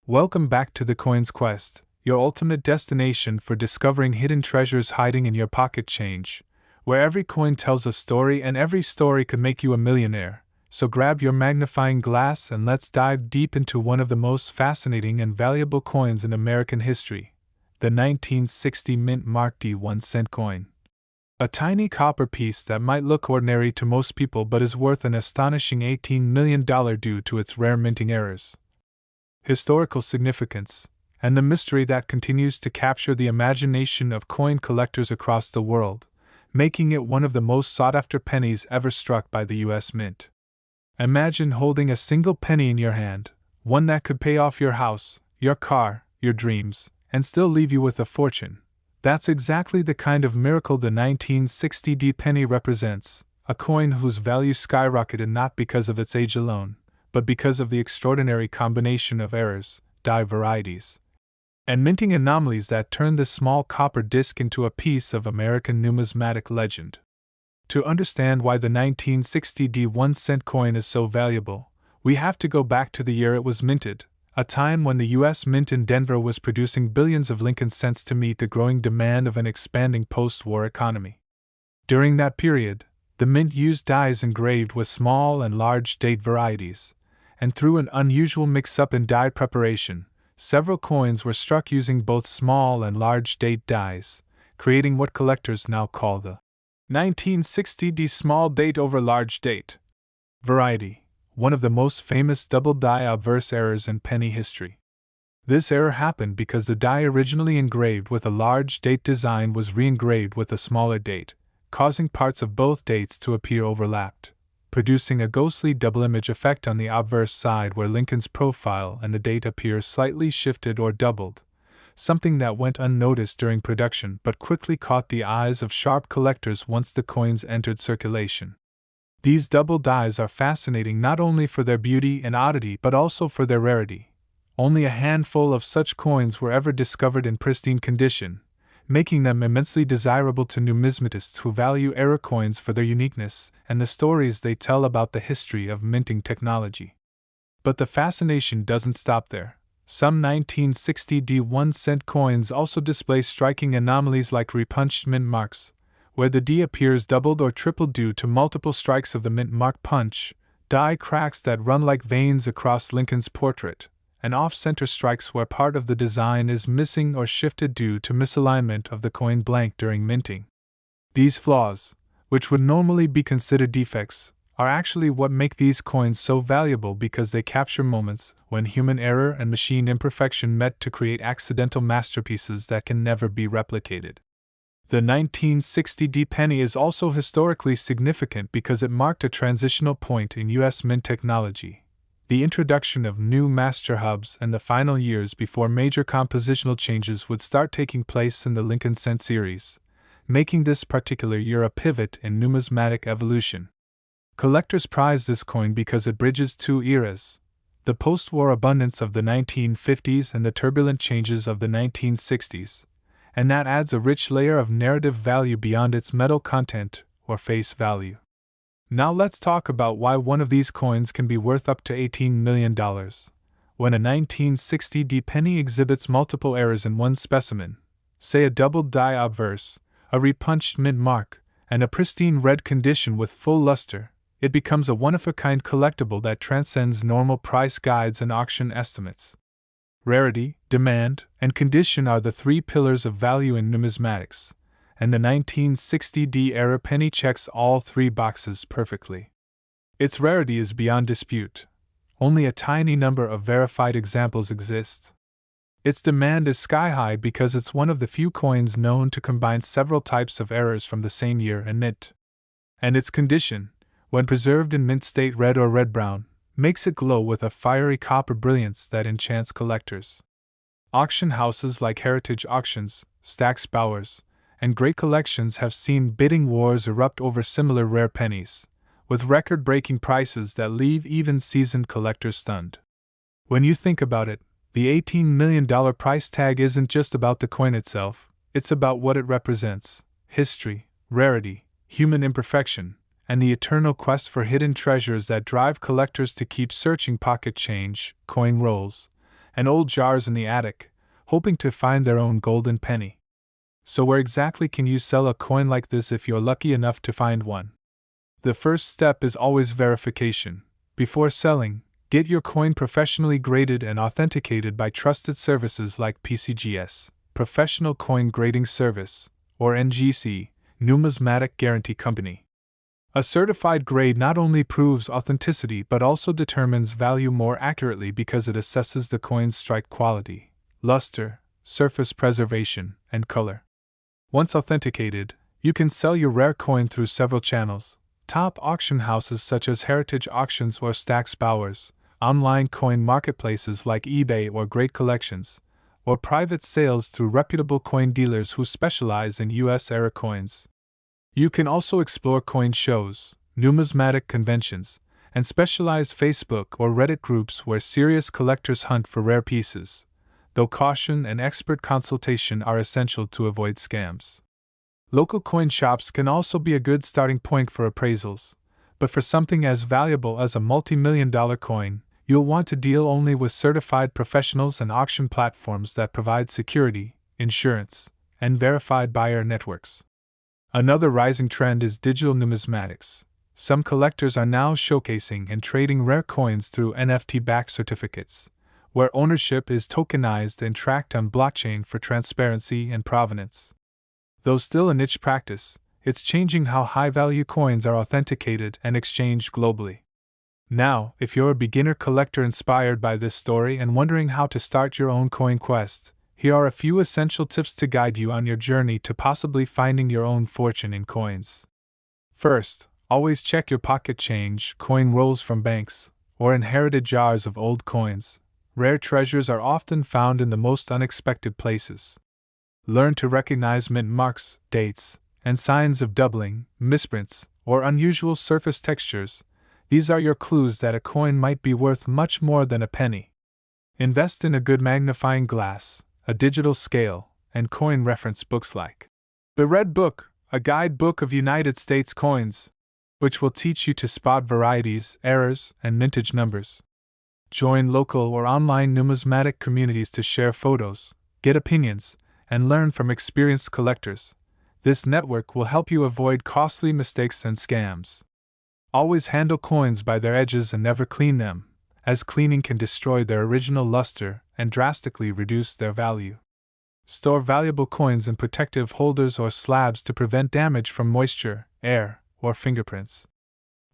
Welcome back to the Coins Quest, your ultimate destination for discovering hidden treasures hiding in your pocket change, where every coin tells a story and every story could make you a millionaire. So grab your magnifying glass and let's dive deep into one of the most fascinating and valuable coins in American history, the 1960 Mint Mark D 1-cent coin. A tiny copper piece that might look ordinary to most people but is worth an astonishing $18 million due to its rare minting errors. Historical significance, and the mystery that continues to capture the imagination of coin collectors across the world, making it one of the most sought-after pennies ever struck by the U.S. Mint. Imagine holding a single penny in your hand, one that could pay off your house, your car, your dreams, and still leave you with a fortune. That's exactly the kind of miracle the 1960 D penny represents, a coin whose value skyrocketed not because of its age alone, but because of the extraordinary combination of errors, die varieties, and minting anomalies that turned this small copper disc into a piece of American numismatic legend. To understand why the 1960 D 1-cent coin is so valuable, we have to go back to the year it was minted, a time when the U.S. Mint in Denver was producing billions of Lincoln cents to meet the growing demand of an expanding post-war economy. During that period, the Mint used dies engraved with small and large date varieties, and through an unusual mix-up in die preparation, several coins were struck using both small and large date dies, creating what collectors now call the 1960 D small date over large date variety, one of the most famous double die obverse errors in penny history. This error happened because the die originally engraved with a large date design was re-engraved with a smaller date, causing parts of both dates to appear overlapped, producing a ghostly double-image effect on the obverse side where Lincoln's profile and the date appear slightly shifted or doubled, something that went unnoticed during production but quickly caught the eyes of sharp collectors once the coins entered circulation. These double dies are fascinating not only for their beauty and oddity but also for their rarity. Only a handful of such coins were ever discovered in pristine condition, making them immensely desirable to numismatists who value error coins for their uniqueness and the stories they tell about the history of minting technology. But the fascination doesn't stop there. Some 1960 D 1-cent coins also display striking anomalies like repunched mint marks, where the D appears doubled or tripled due to multiple strikes of the mint mark punch, die cracks that run like veins across Lincoln's portrait, and off-center strikes where part of the design is missing or shifted due to misalignment of the coin blank during minting. These flaws, which would normally be considered defects, are actually what make these coins so valuable because they capture moments when human error and machine imperfection met to create accidental masterpieces that can never be replicated. The 1960 D penny is also historically significant because it marked a transitional point in U.S. mint technology, the introduction of new master hubs and the final years before major compositional changes would start taking place in the Lincoln cent series, making this particular year a pivot in numismatic evolution. Collectors prize this coin because it bridges two eras, the post-war abundance of the 1950s and the turbulent changes of the 1960s, and that adds a rich layer of narrative value beyond its metal content or face value. Now let's talk about why one of these coins can be worth up to $18 million. When a 1960 D penny exhibits multiple errors in one specimen, say a doubled die obverse, a repunched mint mark, and a pristine red condition with full luster, it becomes a one-of-a-kind collectible that transcends normal price guides and auction estimates. Rarity, demand, and condition are the three pillars of value in numismatics, and the 1960 D era penny checks all three boxes perfectly. Its rarity is beyond dispute. Only a tiny number of verified examples exist. Its demand is sky-high because it's one of the few coins known to combine several types of errors from the same year and mint. And its condition, when preserved in mint state red or red-brown, makes it glow with a fiery copper brilliance that enchants collectors. Auction houses like Heritage Auctions, Stack's Bowers, and Great Collections have seen bidding wars erupt over similar rare pennies, with record-breaking prices that leave even seasoned collectors stunned. When you think about it, the $18 million price tag isn't just about the coin itself, it's about what it represents: history, rarity, human imperfection, and the eternal quest for hidden treasures that drive collectors to keep searching pocket change, coin rolls, and old jars in the attic, hoping to find their own golden penny. So where exactly can you sell a coin like this if you're lucky enough to find one? The first step is always verification. Before selling, get your coin professionally graded and authenticated by trusted services like PCGS, Professional Coin Grading Service, or NGC, Numismatic Guarantee Company. A certified grade not only proves authenticity but also determines value more accurately because it assesses the coin's strike quality, luster, surface preservation, and color. Once authenticated, you can sell your rare coin through several channels: top auction houses such as Heritage Auctions or Stack's Bowers, online coin marketplaces like eBay or Great Collections, or private sales through reputable coin dealers who specialize in US-era coins. You can also explore coin shows, numismatic conventions, and specialized Facebook or Reddit groups where serious collectors hunt for rare pieces, though caution and expert consultation are essential to avoid scams. Local coin shops can also be a good starting point for appraisals, but for something as valuable as a multi-million-dollar coin, you'll want to deal only with certified professionals and auction platforms that provide security, insurance, and verified buyer networks. Another rising trend is digital numismatics. Some collectors are now showcasing and trading rare coins through NFT-backed certificates, where ownership is tokenized and tracked on blockchain for transparency and provenance. Though still a niche practice, it's changing how high-value coins are authenticated and exchanged globally. Now, if you're a beginner collector inspired by this story and wondering how to start your own coin quest, here are a few essential tips to guide you on your journey to possibly finding your own fortune in coins. First, always check your pocket change, coin rolls from banks, or inherited jars of old coins. Rare treasures are often found in the most unexpected places. Learn to recognize mint marks, dates, and signs of doubling, misprints, or unusual surface textures. These are your clues that a coin might be worth much more than a penny. Invest in a good magnifying glass, a digital scale, and coin reference books like The Red Book, a guidebook of United States coins, which will teach you to spot varieties, errors, and mintage numbers. Join local or online numismatic communities to share photos, get opinions, and learn from experienced collectors. This network will help you avoid costly mistakes and scams. Always handle coins by their edges and never clean them, as cleaning can destroy their original luster and drastically reduce their value. Store valuable coins in protective holders or slabs to prevent damage from moisture, air, or fingerprints.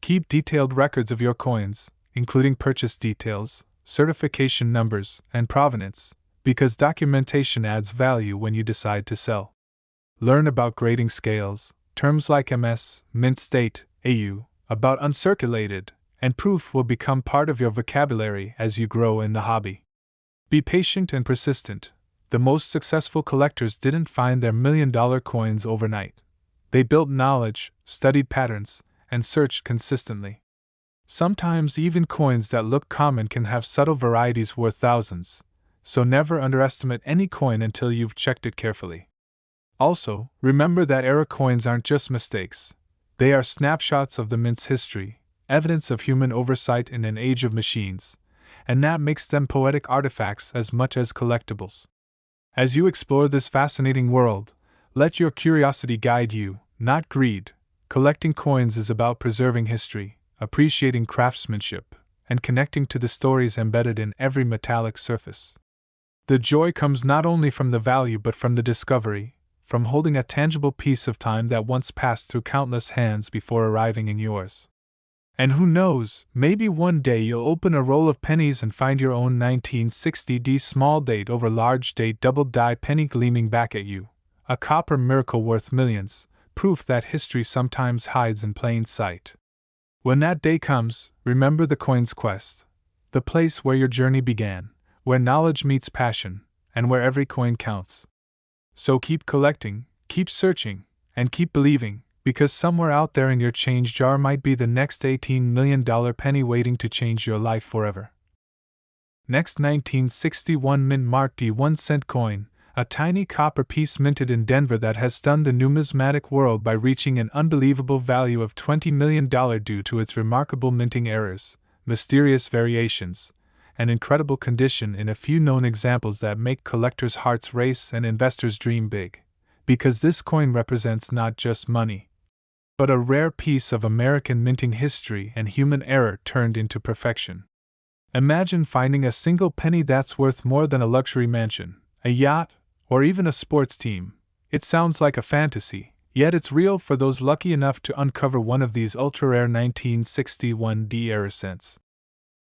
Keep detailed records of your coins, including purchase details, certification numbers, and provenance, because documentation adds value when you decide to sell. Learn about grading scales, terms like MS, mint state, AU, about uncirculated, and proof will become part of your vocabulary as you grow in the hobby. Be patient and persistent. The most successful collectors didn't find their million-dollar coins overnight. They built knowledge, studied patterns, and searched consistently. Sometimes even coins that look common can have subtle varieties worth thousands, so never underestimate any coin until you've checked it carefully. Also, remember that era coins aren't just mistakes. They are snapshots of the mint's history, evidence of human oversight in an age of machines, and that makes them poetic artifacts as much as collectibles. As you explore this fascinating world, let your curiosity guide you, not greed. Collecting coins is about preserving history, appreciating craftsmanship, and connecting to the stories embedded in every metallic surface. The joy comes not only from the value but from the discovery, from holding a tangible piece of time that once passed through countless hands before arriving in yours. And who knows, maybe one day you'll open a roll of pennies and find your own 1960D small date over large date double die penny gleaming back at you, a copper miracle worth millions, proof that history sometimes hides in plain sight. When that day comes, remember the coin's quest, the place where your journey began, where knowledge meets passion, and where every coin counts. So keep collecting, keep searching, and keep believing, because somewhere out there in your change jar might be the next $18 million penny waiting to change your life forever. Next, 1961 mint marked D1-cent coin, a tiny copper piece minted in Denver that has stunned the numismatic world by reaching an unbelievable value of $20 million due to its remarkable minting errors, mysterious variations, and incredible condition in a few known examples that make collectors' hearts race and investors dream big. Because this coin represents not just money, but a rare piece of American minting history and human error turned into perfection. Imagine finding a single penny that's worth more than a luxury mansion, a yacht, or even a sports team. It sounds like a fantasy, yet it's real for those lucky enough to uncover one of these ultra-rare 1961 D-era cents.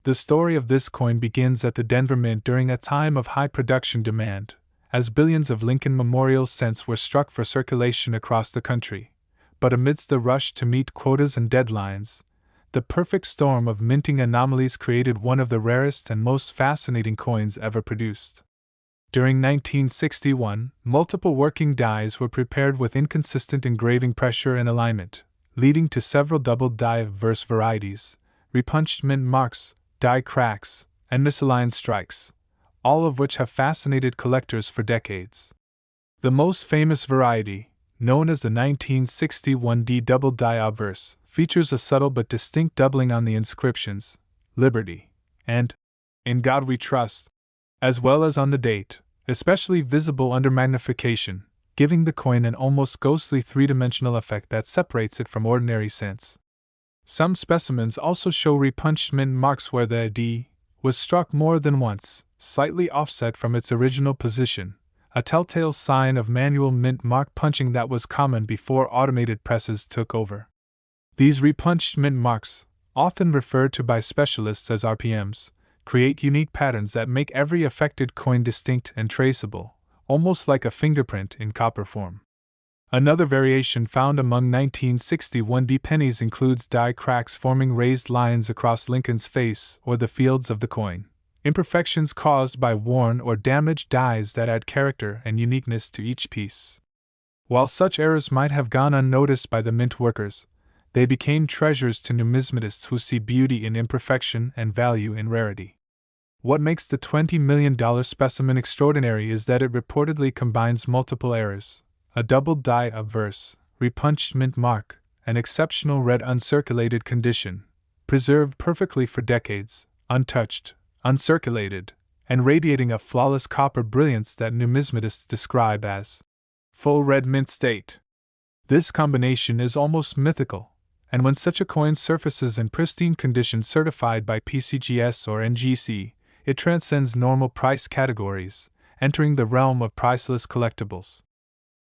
The story of this coin begins at the Denver Mint during a time of high production demand, as billions of Lincoln Memorial cents were struck for circulation across the country. But amidst the rush to meet quotas and deadlines, the perfect storm of minting anomalies created one of the rarest and most fascinating coins ever produced. During 1961, multiple working dies were prepared with inconsistent engraving pressure and alignment, leading to several double die verse varieties, repunched mint marks, die cracks, and misaligned strikes, all of which have fascinated collectors for decades. The most famous variety, known as the 1961 D double die obverse, features a subtle but distinct doubling on the inscriptions, Liberty, and In God We Trust, as well as on the date, especially visible under magnification, giving the coin an almost ghostly three-dimensional effect that separates it from ordinary cents. Some specimens also show repunched mint marks where the D was struck more than once, slightly offset from its original position, a telltale sign of manual mint mark punching that was common before automated presses took over. These repunched mint marks, often referred to by specialists as RPMs, create unique patterns that make every affected coin distinct and traceable, almost like a fingerprint in copper form. Another variation found among 1961 D pennies includes die cracks forming raised lines across Lincoln's face or the fields of the coin, imperfections caused by worn or damaged dies that add character and uniqueness to each piece. While such errors might have gone unnoticed by the mint workers, they became treasures to numismatists who see beauty in imperfection and value in rarity. What makes the $20 million specimen extraordinary is that it reportedly combines multiple errors: a double die obverse, repunched mint mark, an exceptional red uncirculated condition, preserved perfectly for decades, untouched, uncirculated, and radiating a flawless copper brilliance that numismatists describe as full red mint state. This combination is almost mythical, and when such a coin surfaces in pristine condition certified by PCGS or NGC, it transcends normal price categories, entering the realm of priceless collectibles.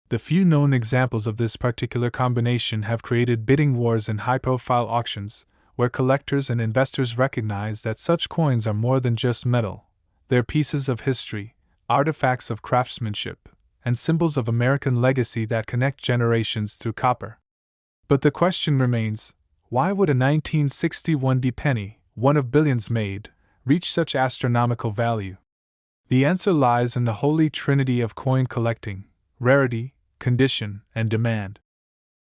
The few known examples of this particular combination have created bidding wars and high-profile auctions, where collectors and investors recognize that such coins are more than just metal. They're pieces of history, artifacts of craftsmanship, and symbols of American legacy that connect generations through copper. But the question remains, why would a 1961 D penny, one of billions made, reach such astronomical value? The answer lies in the holy trinity of coin collecting: rarity, condition, and demand.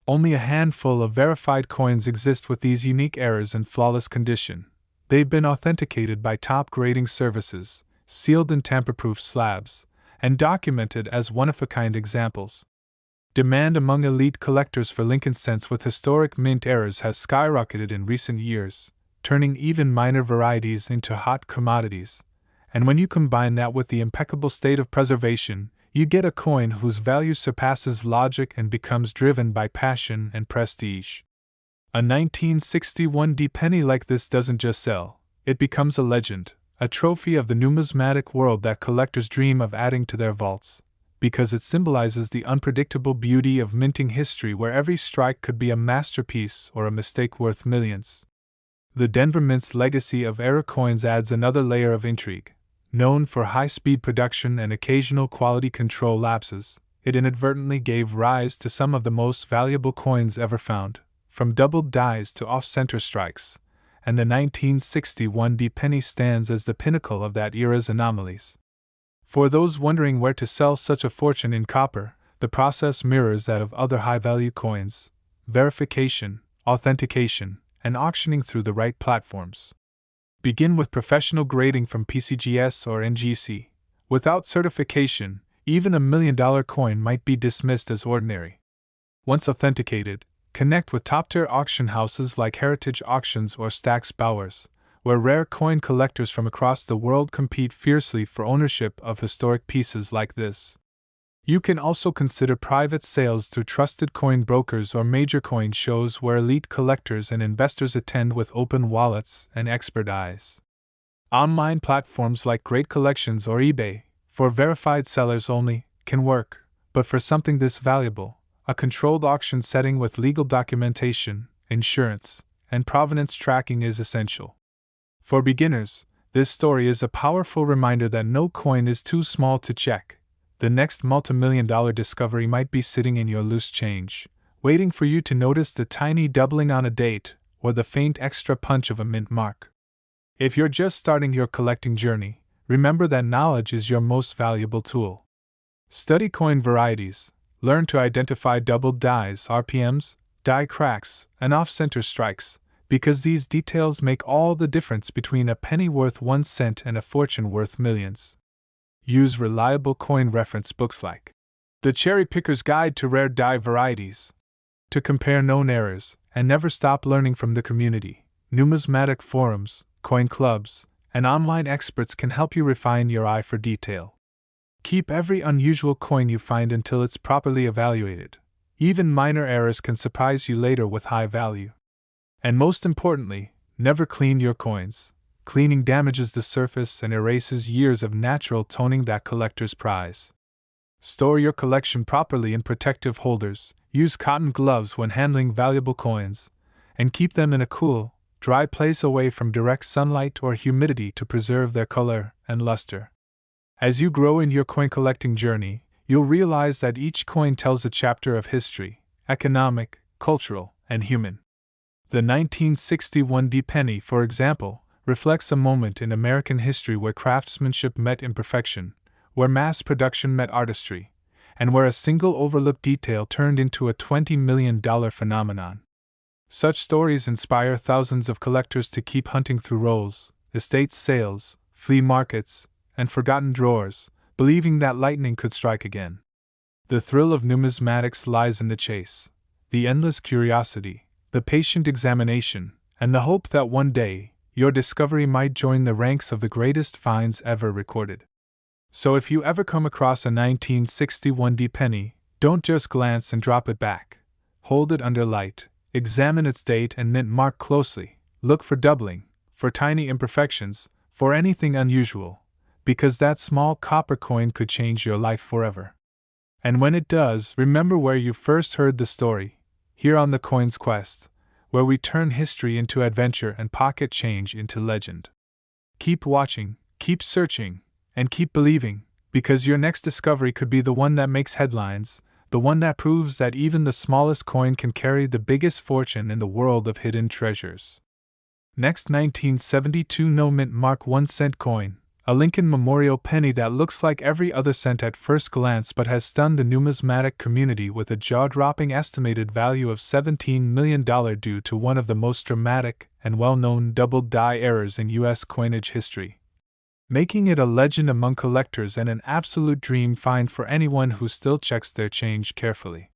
Only a handful of verified coins exist with these unique errors in flawless condition. They've been authenticated by top grading services, sealed in tamper-proof slabs, and documented as one-of-a-kind examples. Demand among elite collectors for Lincoln cents with historic mint errors has skyrocketed in recent years, turning even minor varieties into hot commodities. And when you combine that with the impeccable state of preservation, you get a coin whose value surpasses logic and becomes driven by passion and prestige. A 1961 D penny like this doesn't just sell, it becomes a legend, a trophy of the numismatic world that collectors dream of adding to their vaults, because it symbolizes the unpredictable beauty of minting history where every strike could be a masterpiece or a mistake worth millions. The Denver Mint's legacy of error coins adds another layer of intrigue. Known for high-speed production and occasional quality control lapses, it inadvertently gave rise to some of the most valuable coins ever found, from doubled dies to off-center strikes, and the 1961 D penny stands as the pinnacle of that era's anomalies. For those wondering where to sell such a fortune in copper, the process mirrors that of other high-value coins: verification, authentication, and auctioning through the right platforms. Begin with professional grading from PCGS or NGC. Without certification, even $1 million coin might be dismissed as ordinary. Once authenticated, connect with top-tier auction houses like Heritage Auctions or Stack's Bowers, where rare coin collectors from across the world compete fiercely for ownership of historic pieces like this. You can also consider private sales through trusted coin brokers or major coin shows where elite collectors and investors attend with open wallets and expert eyes. Online platforms like Great Collections or eBay, for verified sellers only, can work, but for something this valuable, a controlled auction setting with legal documentation, insurance, and provenance tracking is essential. For beginners, this story is a powerful reminder that no coin is too small to check. The next multimillion-dollar discovery might be sitting in your loose change, waiting for you to notice the tiny doubling on a date or the faint extra punch of a mint mark. If you're just starting your collecting journey, remember that knowledge is your most valuable tool. Study coin varieties, learn to identify doubled dies, RPMs, die cracks, and off-center strikes, because these details make all the difference between a penny worth 1 cent and a fortune worth millions. Use reliable coin reference books like The Cherry Picker's Guide to Rare Die Varieties to compare known errors, and never stop learning from the community. Numismatic forums, coin clubs, and online experts can help you refine your eye for detail. Keep every unusual coin you find until it's properly evaluated. Even minor errors can surprise you later with high value. And most importantly, never clean your coins. Cleaning damages the surface and erases years of natural toning that collectors prize. Store your collection properly in protective holders, use cotton gloves when handling valuable coins, and keep them in a cool, dry place away from direct sunlight or humidity to preserve their color and luster. As you grow in your coin collecting journey, you'll realize that each coin tells a chapter of history, economic, cultural, and human. The 1961 D penny, for example, reflects a moment in American history where craftsmanship met imperfection, where mass production met artistry, and where a single overlooked detail turned into a $20 million phenomenon. Such stories inspire thousands of collectors to keep hunting through rolls, estate sales, flea markets, and forgotten drawers, believing that lightning could strike again. The thrill of numismatics lies in the chase, the endless curiosity, the patient examination, and the hope that one day, your discovery might join the ranks of the greatest finds ever recorded. So if you ever come across a 1961 D penny, don't just glance and drop it back. Hold it under light, examine its date and mint mark closely, look for doubling, for tiny imperfections, for anything unusual, because that small copper coin could change your life forever. And when it does, remember where you first heard the story, here on the Coin's Quest, where we turn history into adventure and pocket change into legend. Keep watching, keep searching, and keep believing, because your next discovery could be the one that makes headlines, the one that proves that even the smallest coin can carry the biggest fortune in the world of hidden treasures. Next, 1972 no mint mark 1 cent coin, a Lincoln Memorial penny that looks like every other cent at first glance but has stunned the numismatic community with a jaw-dropping estimated value of $17 million due to one of the most dramatic and well-known doubled die errors in U.S. coinage history, making it a legend among collectors and an absolute dream find for anyone who still checks their change carefully.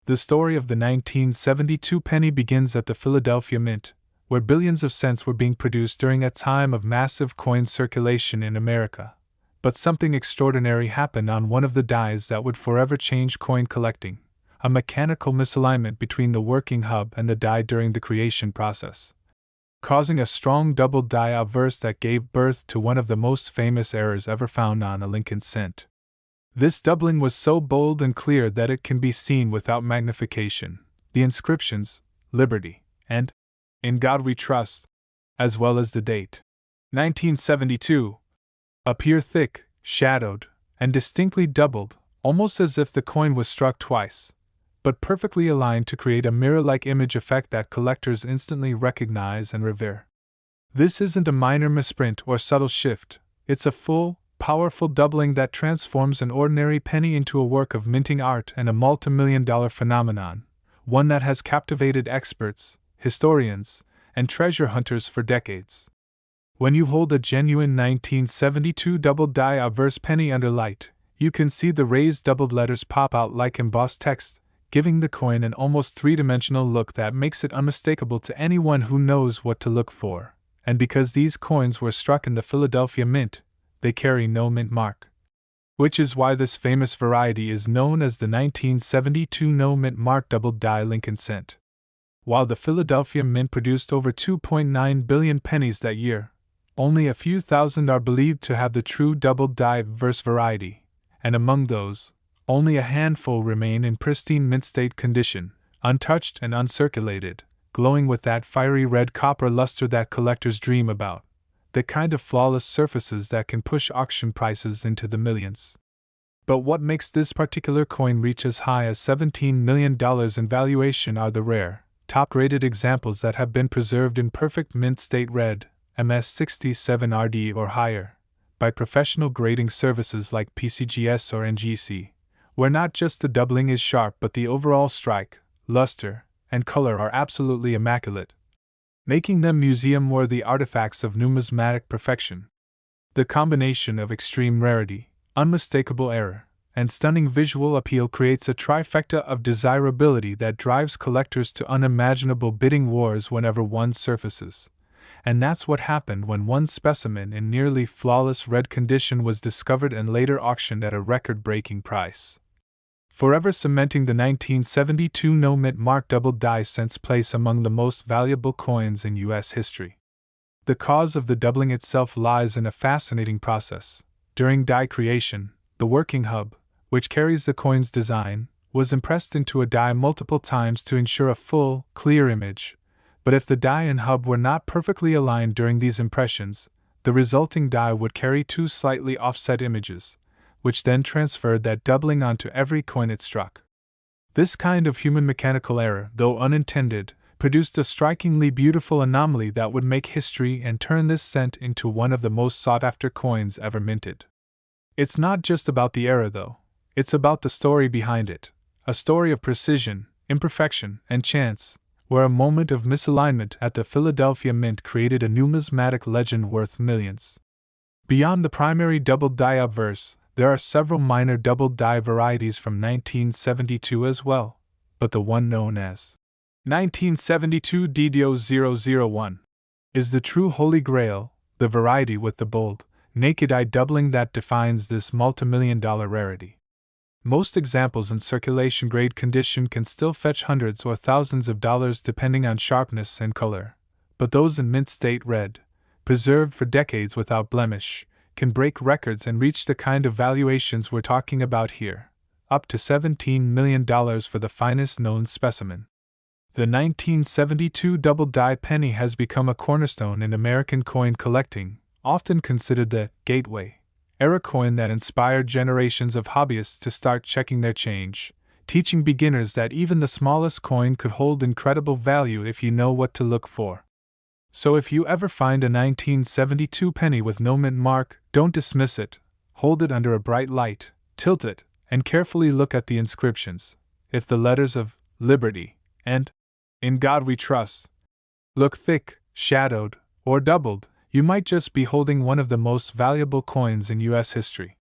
The story of the 1972 penny begins at the Philadelphia Mint, where billions of cents were being produced during a time of massive coin circulation in America. But something extraordinary happened on one of the dies that would forever change coin collecting, a mechanical misalignment between the working hub and the die during the creation process, causing a strong doubled die obverse that gave birth to one of the most famous errors ever found on a Lincoln cent. This doubling was so bold and clear that it can be seen without magnification. The inscriptions, Liberty, and In God We Trust, as well as the date, 1972, appear thick, shadowed, and distinctly doubled, almost as if the coin was struck twice, but perfectly aligned to create a mirror-like image effect that collectors instantly recognize and revere. This isn't a minor misprint or subtle shift, it's a full, powerful doubling that transforms an ordinary penny into a work of minting art and a multimillion-dollar phenomenon, one that has captivated experts, historians, and treasure hunters for decades. When you hold a genuine 1972 doubled die obverse penny under light, you can see the raised doubled letters pop out like embossed text, giving the coin an almost three-dimensional look that makes it unmistakable to anyone who knows what to look for. And because these coins were struck in the Philadelphia Mint, they carry no mint mark. Which is why this famous variety is known as the 1972 no mint mark double die Lincoln cent. While the Philadelphia Mint produced over 2.9 billion pennies that year, only a few thousand are believed to have the true double die verse variety, and among those, only a handful remain in pristine mint state condition, untouched and uncirculated, glowing with that fiery red copper luster that collectors dream about, the kind of flawless surfaces that can push auction prices into the millions. But what makes this particular coin reach as high as $17 million in valuation are the rare, top-rated examples that have been preserved in perfect mint state red, MS67RD or higher, by professional grading services like PCGS or NGC, where not just the doubling is sharp but the overall strike, luster, and color are absolutely immaculate, making them museum-worthy artifacts of numismatic perfection. The combination of extreme rarity, unmistakable error, and stunning visual appeal creates a trifecta of desirability that drives collectors to unimaginable bidding wars whenever one surfaces. And that's what happened when one specimen in nearly flawless red condition was discovered and later auctioned at a record-breaking price, forever cementing the 1972 no mint mark double die cent's place among the most valuable coins in U.S. history. The cause of the doubling itself lies in a fascinating process. During die creation, the working hub, which carries the coin's design, was impressed into a die multiple times to ensure a full, clear image. But if the die and hub were not perfectly aligned during these impressions, the resulting die would carry two slightly offset images, which then transferred that doubling onto every coin it struck. This kind of human mechanical error, though unintended, produced a strikingly beautiful anomaly that would make history and turn this cent into one of the most sought-after coins ever minted. It's not just about the error, though. It's about the story behind it, a story of precision, imperfection, and chance, where a moment of misalignment at the Philadelphia Mint created a numismatic legend worth millions. Beyond the primary double die obverse, there are several minor double die varieties from 1972 as well, but the one known as 1972 DDO001 is the true holy grail, the variety with the bold, naked eye doubling that defines this multimillion-dollar rarity. Most examples in circulation grade condition can still fetch hundreds or thousands of dollars depending on sharpness and color, but those in mint state red, preserved for decades without blemish, can break records and reach the kind of valuations we're talking about here, up to $17 million for the finest known specimen. The 1972 double die penny has become a cornerstone in American coin collecting, often considered the gateway era coin that inspired generations of hobbyists to start checking their change, teaching beginners that even the smallest coin could hold incredible value if you know what to look for. So if you ever find a 1972 penny with no mint mark, don't dismiss it, hold it under a bright light, tilt it, and carefully look at the inscriptions. If the letters of Liberty and In God We Trust look thick, shadowed, or doubled, you might just be holding one of the most valuable coins in U.S. history.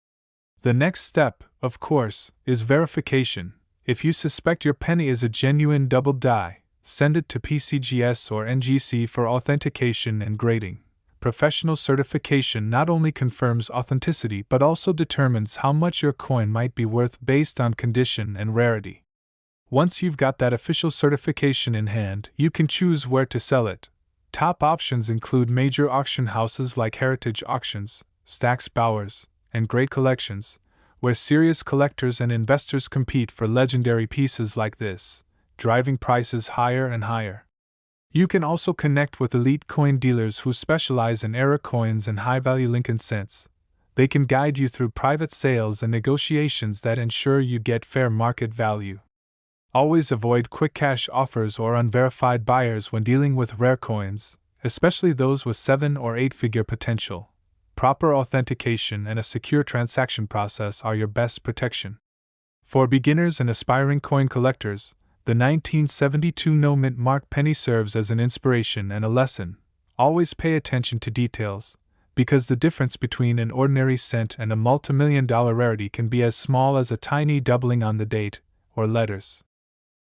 The next step, of course, is verification. If you suspect your penny is a genuine double die, send it to PCGS or NGC for authentication and grading. Professional certification not only confirms authenticity but also determines how much your coin might be worth based on condition and rarity. Once you've got that official certification in hand, you can choose where to sell it. Top options include major auction houses like Heritage Auctions, Stack's Bowers, and Great Collections, where serious collectors and investors compete for legendary pieces like this, driving prices higher and higher. You can also connect with elite coin dealers who specialize in era coins and high-value Lincoln cents. They can guide you through private sales and negotiations that ensure you get fair market value. Always avoid quick cash offers or unverified buyers when dealing with rare coins, especially those with 7- or 8-figure potential. Proper authentication and a secure transaction process are your best protection. For beginners and aspiring coin collectors, the 1972 no mint mark penny serves as an inspiration and a lesson. Always pay attention to details, because the difference between an ordinary cent and a multimillion-dollar rarity can be as small as a tiny doubling on the date or letters.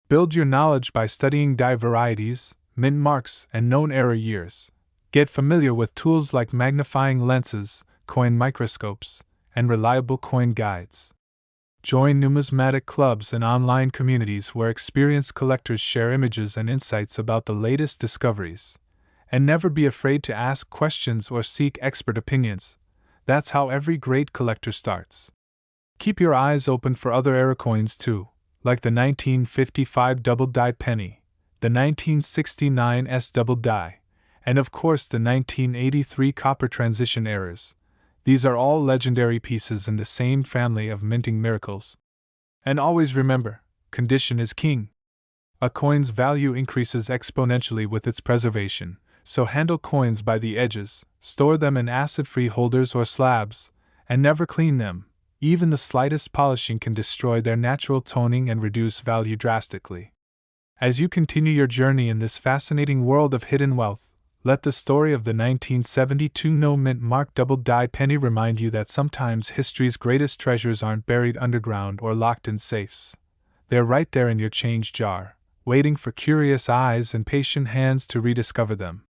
Build your knowledge by studying die varieties, mint marks, and known era years. Get familiar with tools like magnifying lenses, coin microscopes, and reliable coin guides. Join numismatic clubs and online communities where experienced collectors share images and insights about the latest discoveries. And never be afraid to ask questions or seek expert opinions. That's how every great collector starts. Keep your eyes open for other era coins too, like the 1955 double die penny, the 1969 S double die, and of course the 1983 copper transition errors. These are all legendary pieces in the same family of minting miracles. And always remember, condition is king. A coin's value increases exponentially with its preservation, so handle coins by the edges, store them in acid-free holders or slabs, and never clean them. Even the slightest polishing can destroy their natural toning and reduce value drastically. As you continue your journey in this fascinating world of hidden wealth, let the story of the 1972 no-mint mark double die penny remind you that sometimes history's greatest treasures aren't buried underground or locked in safes. They're right there in your change jar, waiting for curious eyes and patient hands to rediscover them.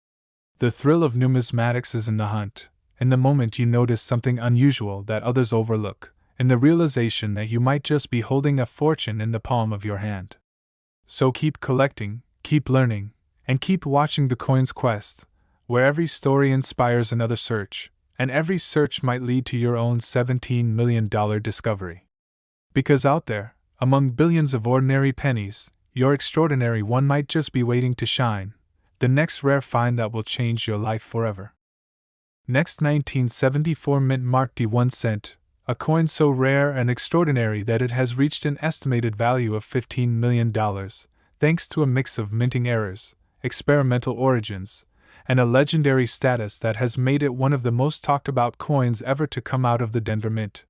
The thrill of numismatics is in the hunt, in the moment you notice something unusual that others overlook, in the realization that you might just be holding a fortune in the palm of your hand. So keep collecting, keep learning, and keep watching the Coin's Quest, where every story inspires another search, and every search might lead to your own $17 million discovery. Because out there, among billions of ordinary pennies, your extraordinary one might just be waiting to shine, the next rare find that will change your life forever. Next, 1974 mint mark D1 cent, a coin so rare and extraordinary that it has reached an estimated value of $15 million, thanks to a mix of minting errors, experimental origins, and a legendary status that has made it one of the most talked about coins ever to come out of the Denver Mint.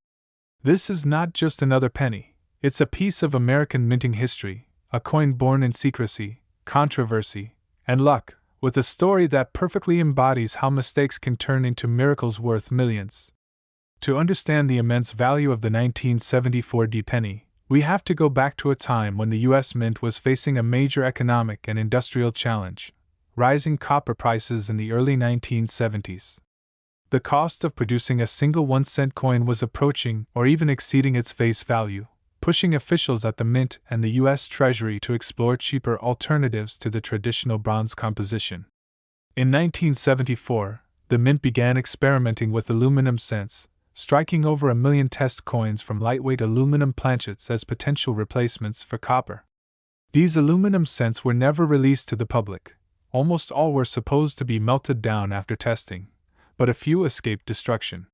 This is not just another penny, it's a piece of American minting history, a coin born in secrecy, controversy, and luck, with a story that perfectly embodies how mistakes can turn into miracles worth millions. To understand the immense value of the 1974 D penny, we have to go back to a time when the U.S. Mint was facing a major economic and industrial challenge: rising copper prices in the early 1970s. The cost of producing a single 1-cent coin was approaching or even exceeding its face value, pushing officials at the Mint and the U.S. Treasury to explore cheaper alternatives to the traditional bronze composition. In 1974, the Mint began experimenting with aluminum cents, striking over 1 million test coins from lightweight aluminum planchets as potential replacements for copper. These aluminum cents were never released to the public. Almost all were supposed to be melted down after testing, but a few escaped destruction.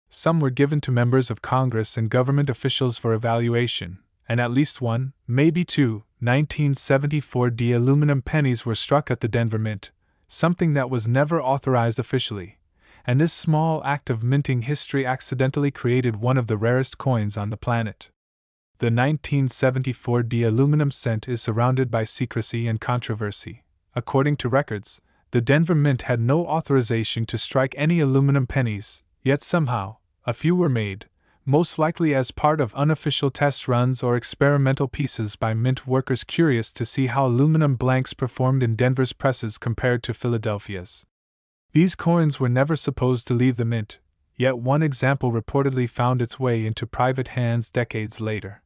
Some were given to members of Congress and government officials for evaluation, and at least one, maybe two, 1974 D aluminum pennies were struck at the Denver Mint, something that was never authorized officially. And this small act of minting history accidentally created one of the rarest coins on the planet. The 1974 D aluminum cent is surrounded by secrecy and controversy. According to records, the Denver Mint had no authorization to strike any aluminum pennies, yet somehow, a few were made, most likely as part of unofficial test runs or experimental pieces by Mint workers curious to see how aluminum blanks performed in Denver's presses compared to Philadelphia's. These coins were never supposed to leave the Mint, yet one example reportedly found its way into private hands decades later.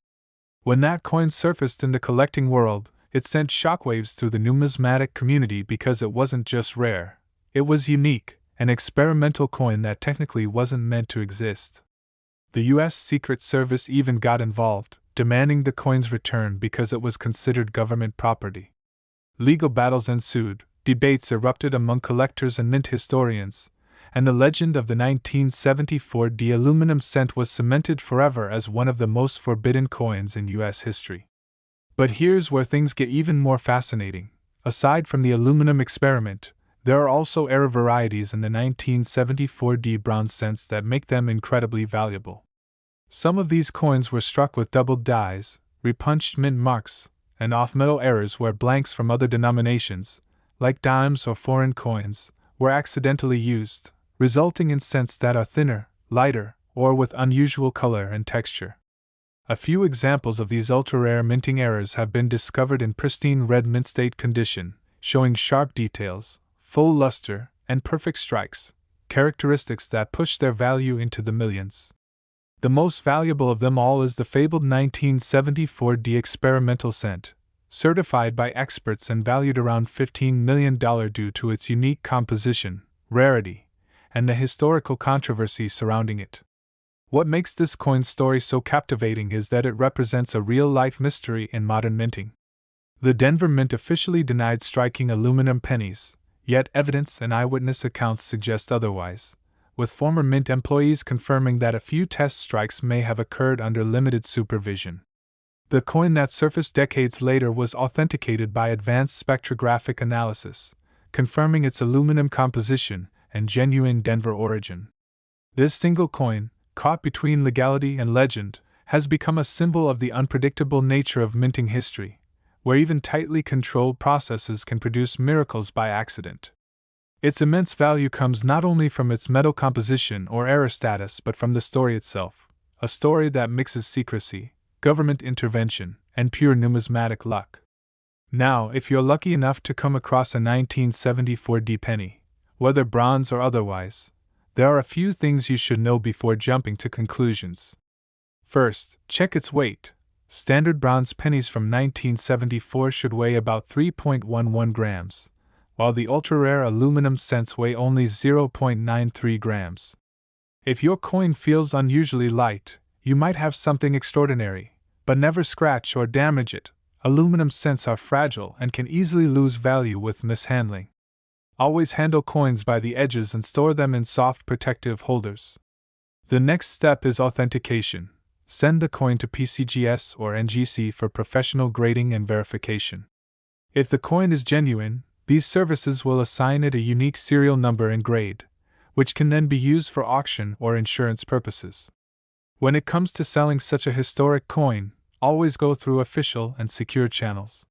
When that coin surfaced in the collecting world, it sent shockwaves through the numismatic community because it wasn't just rare, it was unique, an experimental coin that technically wasn't meant to exist. The U.S. Secret Service even got involved, demanding the coin's return because it was considered government property. Legal battles ensued. Debates erupted among collectors and mint historians, and the legend of the 1974 D aluminum cent was cemented forever as one of the most forbidden coins in U.S. history. But here's where things get even more fascinating. Aside from the aluminum experiment, there are also era varieties in the 1974 D bronze cents that make them incredibly valuable. Some of these coins were struck with doubled dies, repunched mint marks, and off-metal errors where blanks from other denominations, like dimes or foreign coins, were accidentally used, resulting in cents that are thinner, lighter, or with unusual color and texture. A few examples of these ultra-rare minting errors have been discovered in pristine red mint state condition, showing sharp details, full luster, and perfect strikes, characteristics that push their value into the millions. The most valuable of them all is the fabled 1974 experimental cent, certified by experts and valued around $15 million due to its unique composition, rarity, and the historical controversy surrounding it. What makes this coin's story so captivating is that it represents a real-life mystery in modern minting. The Denver Mint officially denied striking aluminum pennies, yet evidence and eyewitness accounts suggest otherwise, with former Mint employees confirming that a few test strikes may have occurred under limited supervision. The coin that surfaced decades later was authenticated by advanced spectrographic analysis, confirming its aluminum composition and genuine Denver origin. This single coin, caught between legality and legend, has become a symbol of the unpredictable nature of minting history, where even tightly controlled processes can produce miracles by accident. Its immense value comes not only from its metal composition or error status but from the story itself, a story that mixes secrecy, government intervention, and pure numismatic luck. Now, if you're lucky enough to come across a 1974 penny, whether bronze or otherwise, there are a few things you should know before jumping to conclusions. First, check its weight. Standard bronze pennies from 1974 should weigh about 3.11 grams, while the ultra-rare aluminum cents weigh only 0.93 grams. If your coin feels unusually light, you might have something extraordinary, but never scratch or damage it. Aluminum cents are fragile and can easily lose value with mishandling. Always handle coins by the edges and store them in soft protective holders. The next step is authentication. Send the coin to PCGS or NGC for professional grading and verification. If the coin is genuine, these services will assign it a unique serial number and grade, which can then be used for auction or insurance purposes. When it comes to selling such a historic coin, always go through official and secure channels.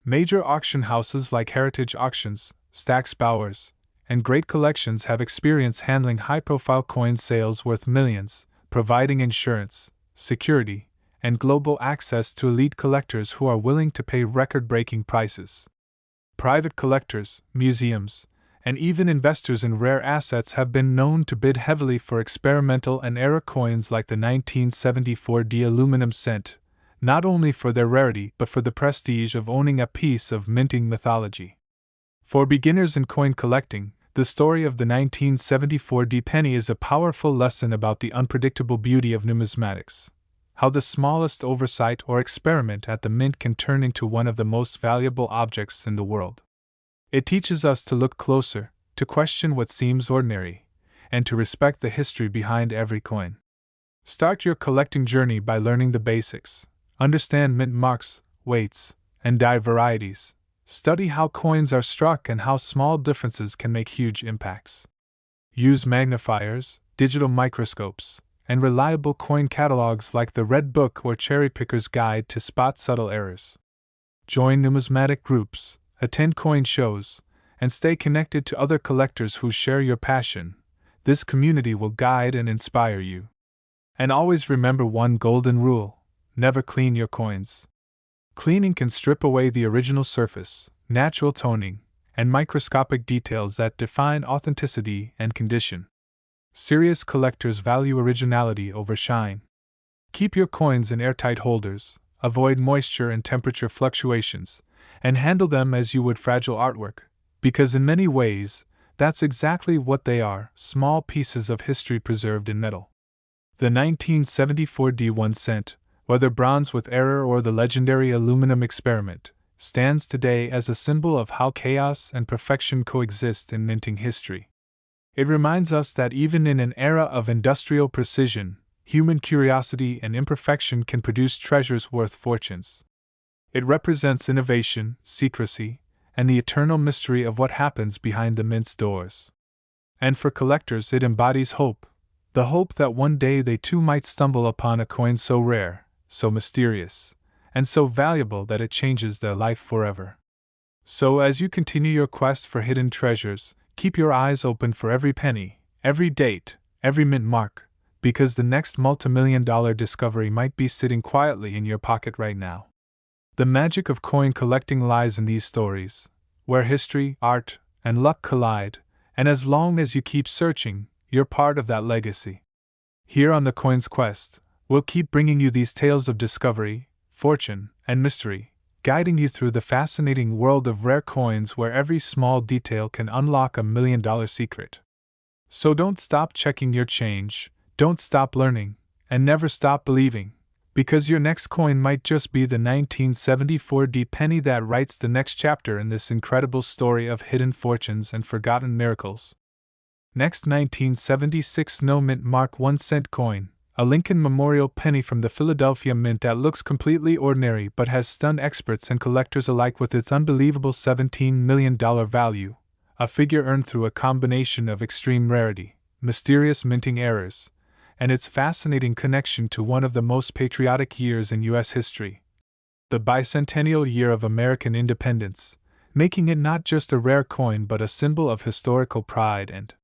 Major auction houses like Heritage Auctions, Stack's Bowers, and Great Collections have experience handling high-profile coin sales worth millions, providing insurance, security, and global access to elite collectors who are willing to pay record-breaking prices. Private collectors, museums, and even investors in rare assets have been known to bid heavily for experimental and era coins like the 1974 aluminum cent, not only for their rarity but for the prestige of owning a piece of minting mythology. For beginners in coin collecting, the story of the 1974 penny is a powerful lesson about the unpredictable beauty of numismatics, how the smallest oversight or experiment at the mint can turn into one of the most valuable objects in the world. It teaches us to look closer, to question what seems ordinary, and to respect the history behind every coin. Start your collecting journey by learning the basics. Understand mint marks, weights, and die varieties. Study how coins are struck and how small differences can make huge impacts. Use magnifiers, digital microscopes, and reliable coin catalogs like the Red Book or Cherry Picker's Guide to spot subtle errors. Join numismatic groups, attend coin shows, and stay connected to other collectors who share your passion. This community will guide and inspire you. And always remember one golden rule: never clean your coins. Cleaning can strip away the original surface, natural toning, and microscopic details that define authenticity and condition. Serious collectors value originality over shine. Keep your coins in airtight holders, avoid moisture and temperature fluctuations, and handle them as you would fragile artwork, because in many ways, that's exactly what they are: small pieces of history preserved in metal. The 1974 1 cent, whether bronze with error or the legendary aluminum experiment, stands today as a symbol of how chaos and perfection coexist in minting history. It reminds us that even in an era of industrial precision, human curiosity and imperfection can produce treasures worth fortunes. It represents innovation, secrecy, and the eternal mystery of what happens behind the mint's doors. And for collectors, it embodies hope, the hope that one day they too might stumble upon a coin so rare, so mysterious, and so valuable that it changes their life forever. So as you continue your quest for hidden treasures, keep your eyes open for every penny, every date, every mint mark, because the next multimillion-dollar discovery might be sitting quietly in your pocket right now. The magic of coin collecting lies in these stories, where history, art, and luck collide, And as long as you keep searching, you're part of that legacy. Here on the Coin's Quest, we'll keep bringing you these tales of discovery, fortune, and mystery, guiding you through the fascinating world of rare coins where every small detail can unlock a $1,000,000 secret. So don't stop checking your change, don't stop learning, and never stop believing, because your next coin might just be the 1974 D penny that writes the next chapter in this incredible story of hidden fortunes and forgotten miracles. Next, 1976 No Mint Mark 1-cent coin, a Lincoln Memorial penny from the Philadelphia Mint that looks completely ordinary but has stunned experts and collectors alike with its unbelievable $17 million value, a figure earned through a combination of extreme rarity, mysterious minting errors, and its fascinating connection to one of the most patriotic years in U.S. history, the bicentennial year of American independence, making it not just a rare coin but a symbol of historical pride and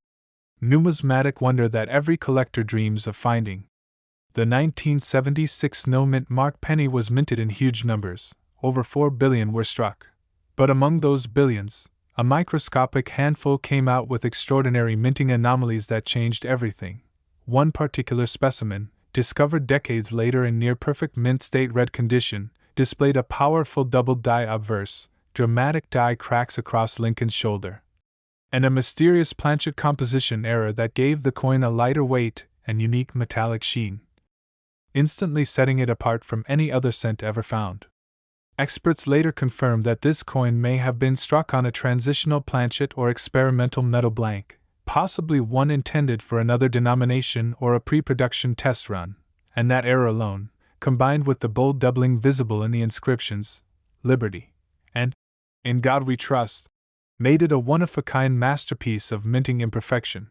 numismatic wonder that every collector dreams of finding. The 1976 No Mint Mark penny was minted in huge numbers, over 4 billion were struck. But among those billions, a microscopic handful came out with extraordinary minting anomalies that changed everything. One particular specimen, discovered decades later in near-perfect mint-state red condition, displayed a powerful double die obverse, dramatic die cracks across Lincoln's shoulder, and a mysterious planchet composition error that gave the coin a lighter weight and unique metallic sheen, instantly setting it apart from any other cent ever found. Experts later confirmed that this coin may have been struck on a transitional planchet or experimental metal blank, possibly one intended for another denomination or a pre-production test run, and that error alone, combined with the bold doubling visible in the inscriptions, Liberty, and In God We Trust, made it a one-of-a-kind masterpiece of minting imperfection.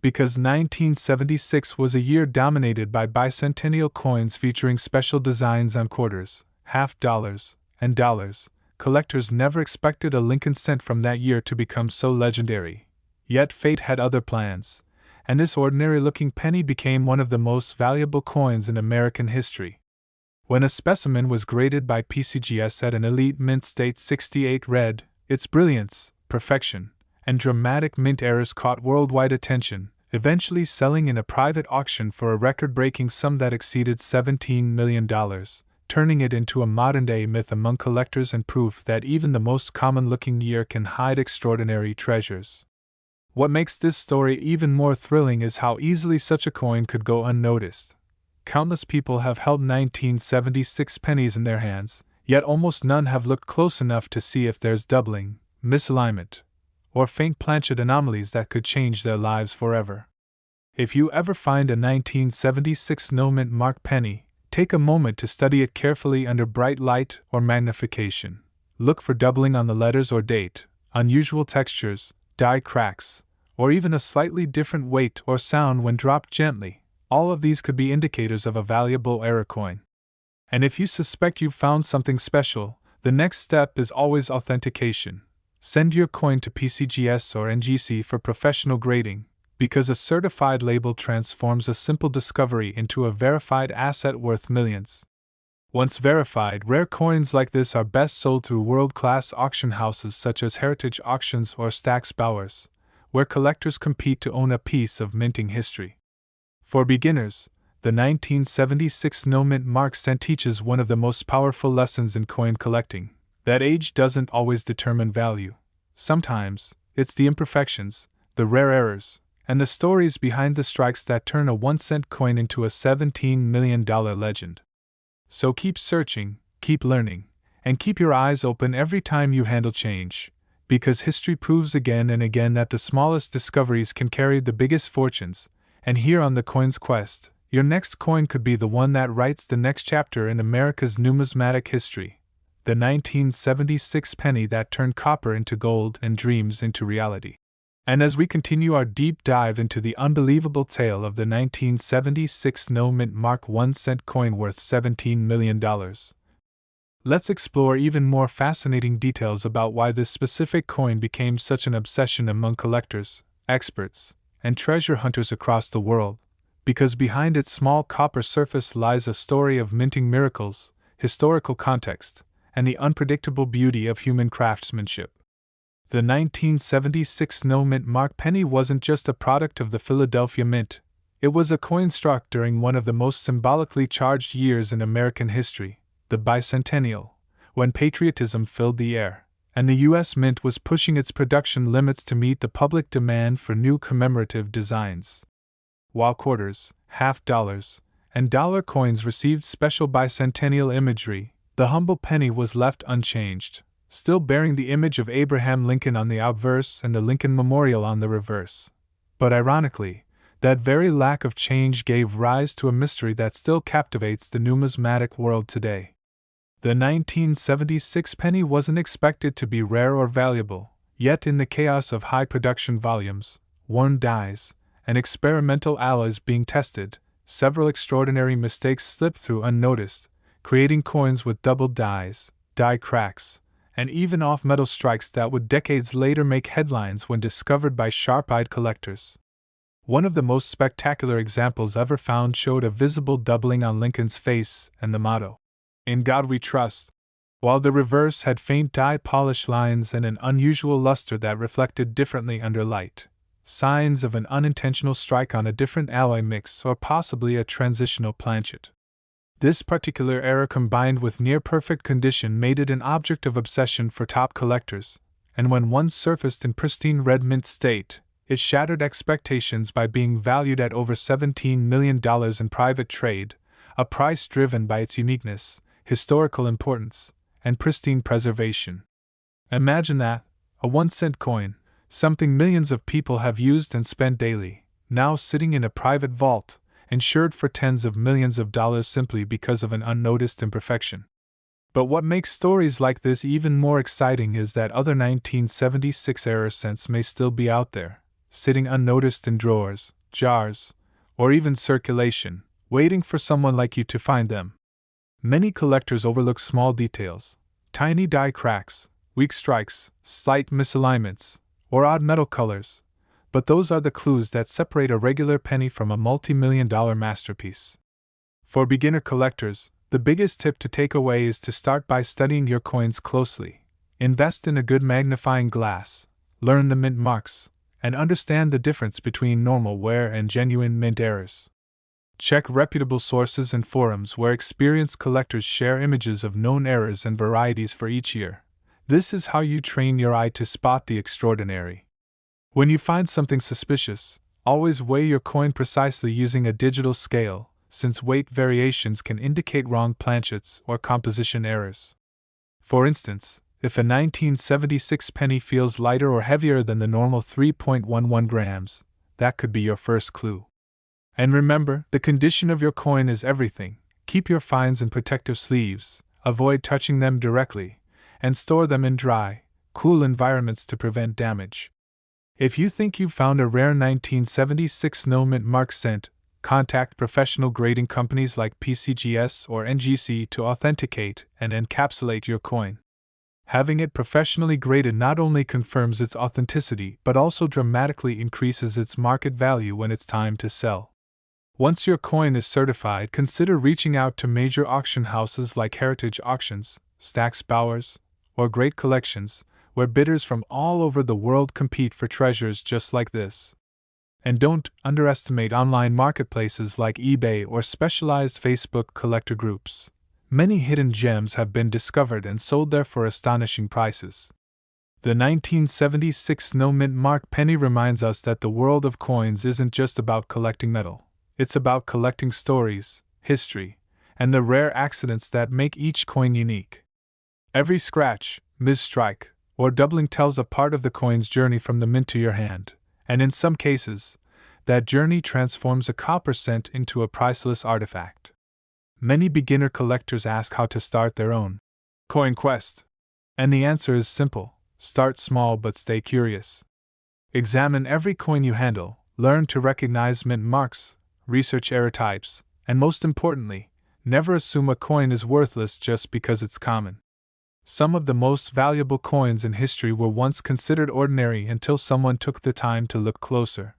Because 1976 was a year dominated by bicentennial coins featuring special designs on quarters, half dollars, and dollars, collectors never expected a Lincoln cent from that year to become so legendary. Yet fate had other plans, and this ordinary-looking penny became one of the most valuable coins in American history. When a specimen was graded by PCGS at an elite mint state 68 red, its brilliance, perfection, and dramatic mint errors caught worldwide attention, eventually selling in a private auction for a record-breaking sum that exceeded $17 million, turning it into a modern-day myth among collectors and proof that even the most common-looking year can hide extraordinary treasures. What makes this story even more thrilling is how easily such a coin could go unnoticed. Countless people have held 1976 pennies in their hands, yet almost none have looked close enough to see if there's doubling, misalignment, or faint planchet anomalies that could change their lives forever. If you ever find a 1976 No Mint Mark penny, take a moment to study it carefully under bright light or magnification. Look for doubling on the letters or date, unusual textures, die cracks, or even a slightly different weight or sound when dropped gently. All of these could be indicators of a valuable error coin. And if you suspect you've found something special, the next step is always authentication. Send your coin to PCGS or NGC for professional grading, because a certified label transforms a simple discovery into a verified asset worth millions. Once verified, rare coins like this are best sold through world-class auction houses such as Heritage Auctions or Stack's Bowers, where collectors compete to own a piece of minting history. For beginners, the 1976 No Mint Mark cent teaches one of the most powerful lessons in coin collecting, that age doesn't always determine value. Sometimes, it's the imperfections, the rare errors, and the stories behind the strikes that turn a 1-cent coin into a $17 million legend. So keep searching, keep learning, and keep your eyes open every time you handle change, because history proves again and again that the smallest discoveries can carry the biggest fortunes. And here on the Coin's Quest, your next coin could be the one that writes the next chapter in America's numismatic history, the 1976 penny that turned copper into gold and dreams into reality. And as we continue our deep dive into the unbelievable tale of the 1976 No Mint Mark 1-cent coin worth $17 million, let's explore even more fascinating details about why this specific coin became such an obsession among collectors, experts, and treasure hunters across the world, because behind its small copper surface lies a story of minting miracles, historical context, and the unpredictable beauty of human craftsmanship. The 1976 no-mint mark penny wasn't just a product of the Philadelphia Mint, it was a coin struck during one of the most symbolically charged years in American history, the bicentennial, when patriotism filled the air, and the U.S. Mint was pushing its production limits to meet the public demand for new commemorative designs. While quarters, half dollars, and dollar coins received special bicentennial imagery, the humble penny was left unchanged, still bearing the image of Abraham Lincoln on the obverse and the Lincoln Memorial on the reverse. But ironically, that very lack of change gave rise to a mystery that still captivates the numismatic world today. The 1976 penny wasn't expected to be rare or valuable, yet in the chaos of high production volumes, worn dies, and experimental alloys being tested, several extraordinary mistakes slipped through unnoticed, creating coins with doubled dies, die cracks, and even off-metal strikes that would decades later make headlines when discovered by sharp-eyed collectors. One of the most spectacular examples ever found showed a visible doubling on Lincoln's face and the motto, "In God We Trust," while the reverse had faint dye-polish lines and an unusual luster that reflected differently under light, signs of an unintentional strike on a different alloy mix or possibly a transitional planchet. This particular error combined with near-perfect condition made it an object of obsession for top collectors, and when once surfaced in pristine red mint state, it shattered expectations by being valued at over $17 million in private trade, a price driven by its uniqueness, historical importance, and pristine preservation. Imagine that, a 1-cent coin, something millions of people have used and spent daily, now sitting in a private vault, insured for tens of millions of dollars simply because of an unnoticed imperfection. But what makes stories like this even more exciting is that other 1976 era cents may still be out there, sitting unnoticed in drawers, jars, or even circulation, waiting for someone like you to find them. Many collectors overlook small details, tiny die cracks, weak strikes, slight misalignments, or odd metal colors, but those are the clues that separate a regular penny from a multi-million-dollar masterpiece. For beginner collectors, the biggest tip to take away is to start by studying your coins closely. Invest in a good magnifying glass, learn the mint marks, and understand the difference between normal wear and genuine mint errors. Check reputable sources and forums where experienced collectors share images of known errors and varieties for each year. This is how you train your eye to spot the extraordinary. When you find something suspicious, always weigh your coin precisely using a digital scale, since weight variations can indicate wrong planchets or composition errors. For instance, if a 1976 penny feels lighter or heavier than the normal 3.11 grams, that could be your first clue. And remember, the condition of your coin is everything. Keep your finds in protective sleeves, avoid touching them directly, and store them in dry, cool environments to prevent damage. If you think you've found a rare 1976 no-mint mark cent, contact professional grading companies like PCGS or NGC to authenticate and encapsulate your coin. Having it professionally graded not only confirms its authenticity but also dramatically increases its market value when it's time to sell. Once your coin is certified, consider reaching out to major auction houses like Heritage Auctions, Stack's Bowers, or Great Collections, where bidders from all over the world compete for treasures just like this. And don't underestimate online marketplaces like eBay or specialized Facebook collector groups. Many hidden gems have been discovered and sold there for astonishing prices. The 1976 no-mint mark penny reminds us that the world of coins isn't just about collecting metal. It's about collecting stories, history, and the rare accidents that make each coin unique. Every scratch, misstrike, or doubling tells a part of the coin's journey from the mint to your hand, and in some cases, that journey transforms a copper cent into a priceless artifact. Many beginner collectors ask how to start their own coin quest, and the answer is simple: start small but stay curious. Examine every coin you handle, learn to recognize mint marks, research error types, and most importantly, never assume a coin is worthless just because it's common. Some of the most valuable coins in history were once considered ordinary until someone took the time to look closer.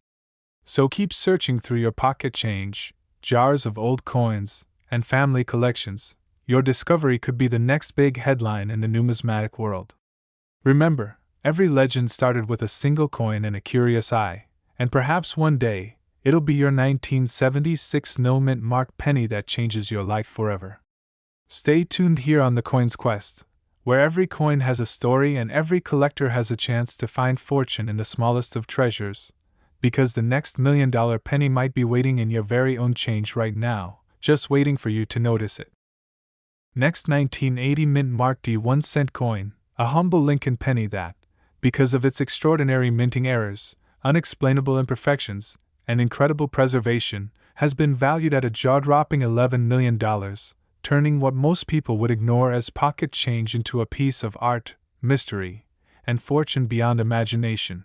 So keep searching through your pocket change, jars of old coins, and family collections. Your discovery could be the next big headline in the numismatic world. Remember, Every legend started with a single coin and a curious eye, and perhaps one day, it'll be your 1976 no-mint mark penny that changes your life forever. Stay tuned here on the Coins Quest, where every coin has a story and every collector has a chance to find fortune in the smallest of treasures, because the next $1 million penny might be waiting in your very own change right now, just waiting for you to notice it. Next, 1980 mint mark D 1-cent coin, a humble Lincoln penny that, because of its extraordinary minting errors, unexplainable imperfections, and incredible preservation, has been valued at a jaw-dropping $11 million, turning what most people would ignore as pocket change into a piece of art, mystery, and fortune beyond imagination.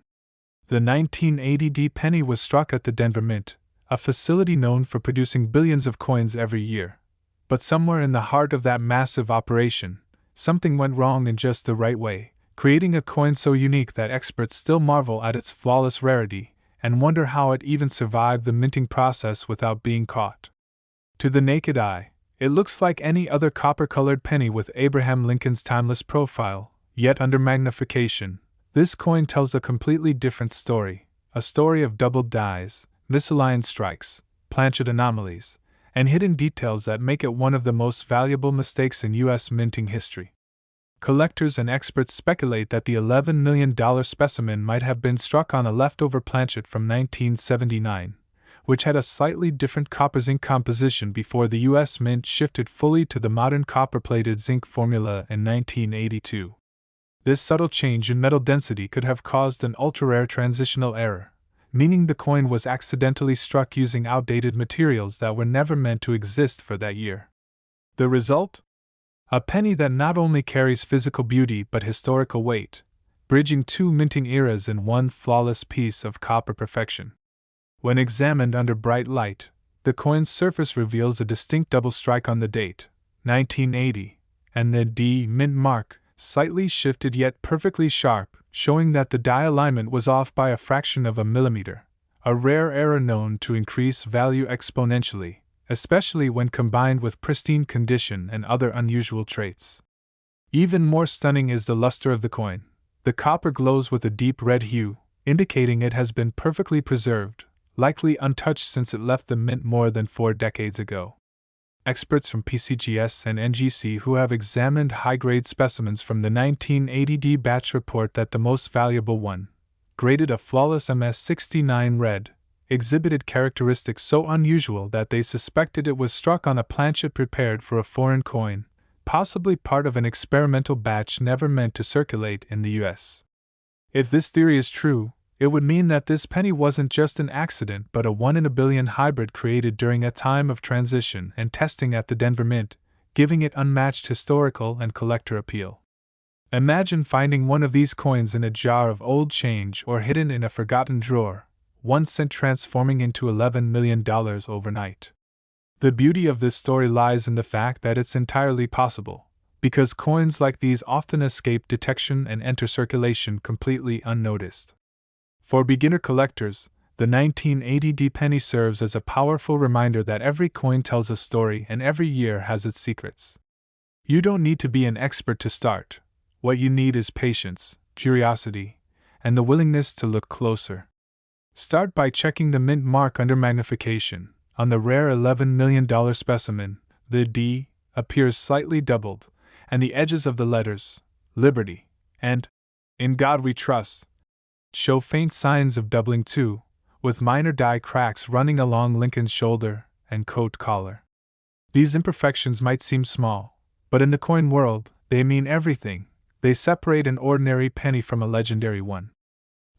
The 1980 D penny was struck at the Denver Mint, a facility known for producing billions of coins every year. But somewhere in the heart of that massive operation, something went wrong in just the right way, creating a coin so unique that experts still marvel at its flawless rarity and wonder how it even survived the minting process without being caught. To the naked eye, it looks like any other copper-colored penny with Abraham Lincoln's timeless profile, yet under magnification, this coin tells a completely different story, a story of doubled dies, misaligned strikes, planchet anomalies, and hidden details that make it one of the most valuable mistakes in U.S. minting history. Collectors and experts speculate that the $11 million specimen might have been struck on a leftover planchet from 1979, which had a slightly different copper zinc composition before the U.S. Mint shifted fully to the modern copper-plated zinc formula in 1982. This subtle change in metal density could have caused an ultra-rare transitional error, meaning the coin was accidentally struck using outdated materials that were never meant to exist for that year. The result? A penny that not only carries physical beauty but historical weight, bridging two minting eras in one flawless piece of copper perfection. When examined under bright light, the coin's surface reveals a distinct double strike on the date, 1980, and the D mint mark, slightly shifted yet perfectly sharp, showing that the die alignment was off by a fraction of a millimeter, a rare error known to increase value exponentially, especially when combined with pristine condition and other unusual traits. Even more stunning is the luster of the coin. The copper glows with a deep red hue, indicating it has been perfectly preserved, likely untouched since it left the mint more than 4 decades ago. Experts from PCGS and NGC who have examined high-grade specimens from the 1980 D batch report that the most valuable one, graded a flawless MS69 red, exhibited characteristics so unusual that they suspected it was struck on a planchet prepared for a foreign coin, possibly part of an experimental batch never meant to circulate in the US. If this theory is true, it would mean that this penny wasn't just an accident but a 1 in a billion hybrid created during a time of transition and testing at the Denver Mint, giving it unmatched historical and collector appeal. Imagine finding one of these coins in a jar of old change or hidden in a forgotten drawer, 1 cent transforming into $11 million overnight. The beauty of this story lies in the fact that it's entirely possible, because coins like these often escape detection and enter circulation completely unnoticed. For beginner collectors, the 1980 D penny serves as a powerful reminder that every coin tells a story and every year has its secrets. You don't need to be an expert to start. What you need is patience, curiosity, and the willingness to look closer. Start by checking the mint mark under magnification. On the rare $11 million specimen, the D appears slightly doubled, and the edges of the letters, Liberty, and In God We Trust, show faint signs of doubling too, with minor die cracks running along Lincoln's shoulder and coat collar. These imperfections might seem small, but in the coin world, they mean everything. They separate an ordinary penny from a legendary one.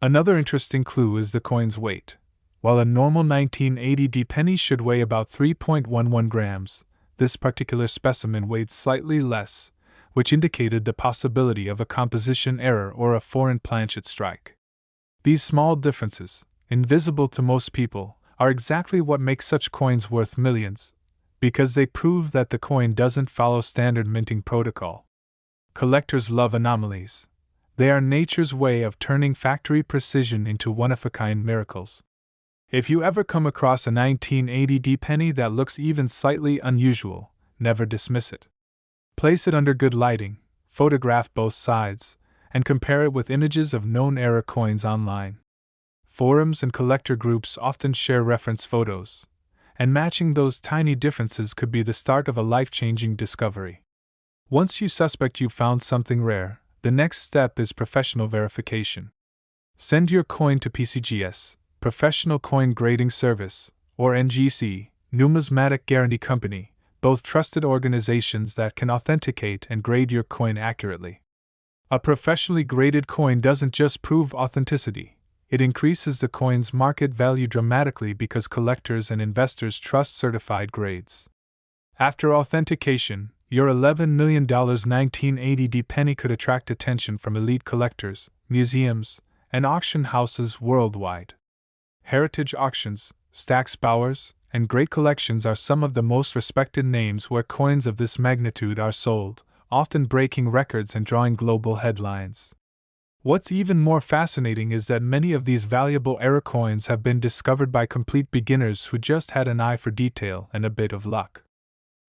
Another interesting clue is the coin's weight. While a normal 1980 D penny should weigh about 3.11 grams, this particular specimen weighed slightly less, which indicated the possibility of a composition error or a foreign planchet strike. These small differences, invisible to most people, are exactly what make such coins worth millions, because they prove that the coin doesn't follow standard minting protocol. Collectors love anomalies. They are nature's way of turning factory precision into one-of-a-kind miracles. If you ever come across a 1980 D penny that looks even slightly unusual, never dismiss it. Place it under good lighting, photograph both sides, and compare it with images of known era coins online. Forums and collector groups often share reference photos, and matching those tiny differences could be the start of a life-changing discovery. Once you suspect you've found something rare, the next step is professional verification. Send your coin to PCGS, Professional Coin Grading Service, or NGC, Numismatic Guarantee Company, both trusted organizations that can authenticate and grade your coin accurately. A professionally graded coin doesn't just prove authenticity, it increases the coin's market value dramatically because collectors and investors trust certified grades. After authentication, your $11 million 1980 penny could attract attention from elite collectors, museums, and auction houses worldwide. Heritage auctions, Stack's Bowers, and Great Collections are some of the most respected names where coins of this magnitude are sold, often breaking records and drawing global headlines. What's even more fascinating is that many of these valuable era coins have been discovered by complete beginners who just had an eye for detail and a bit of luck.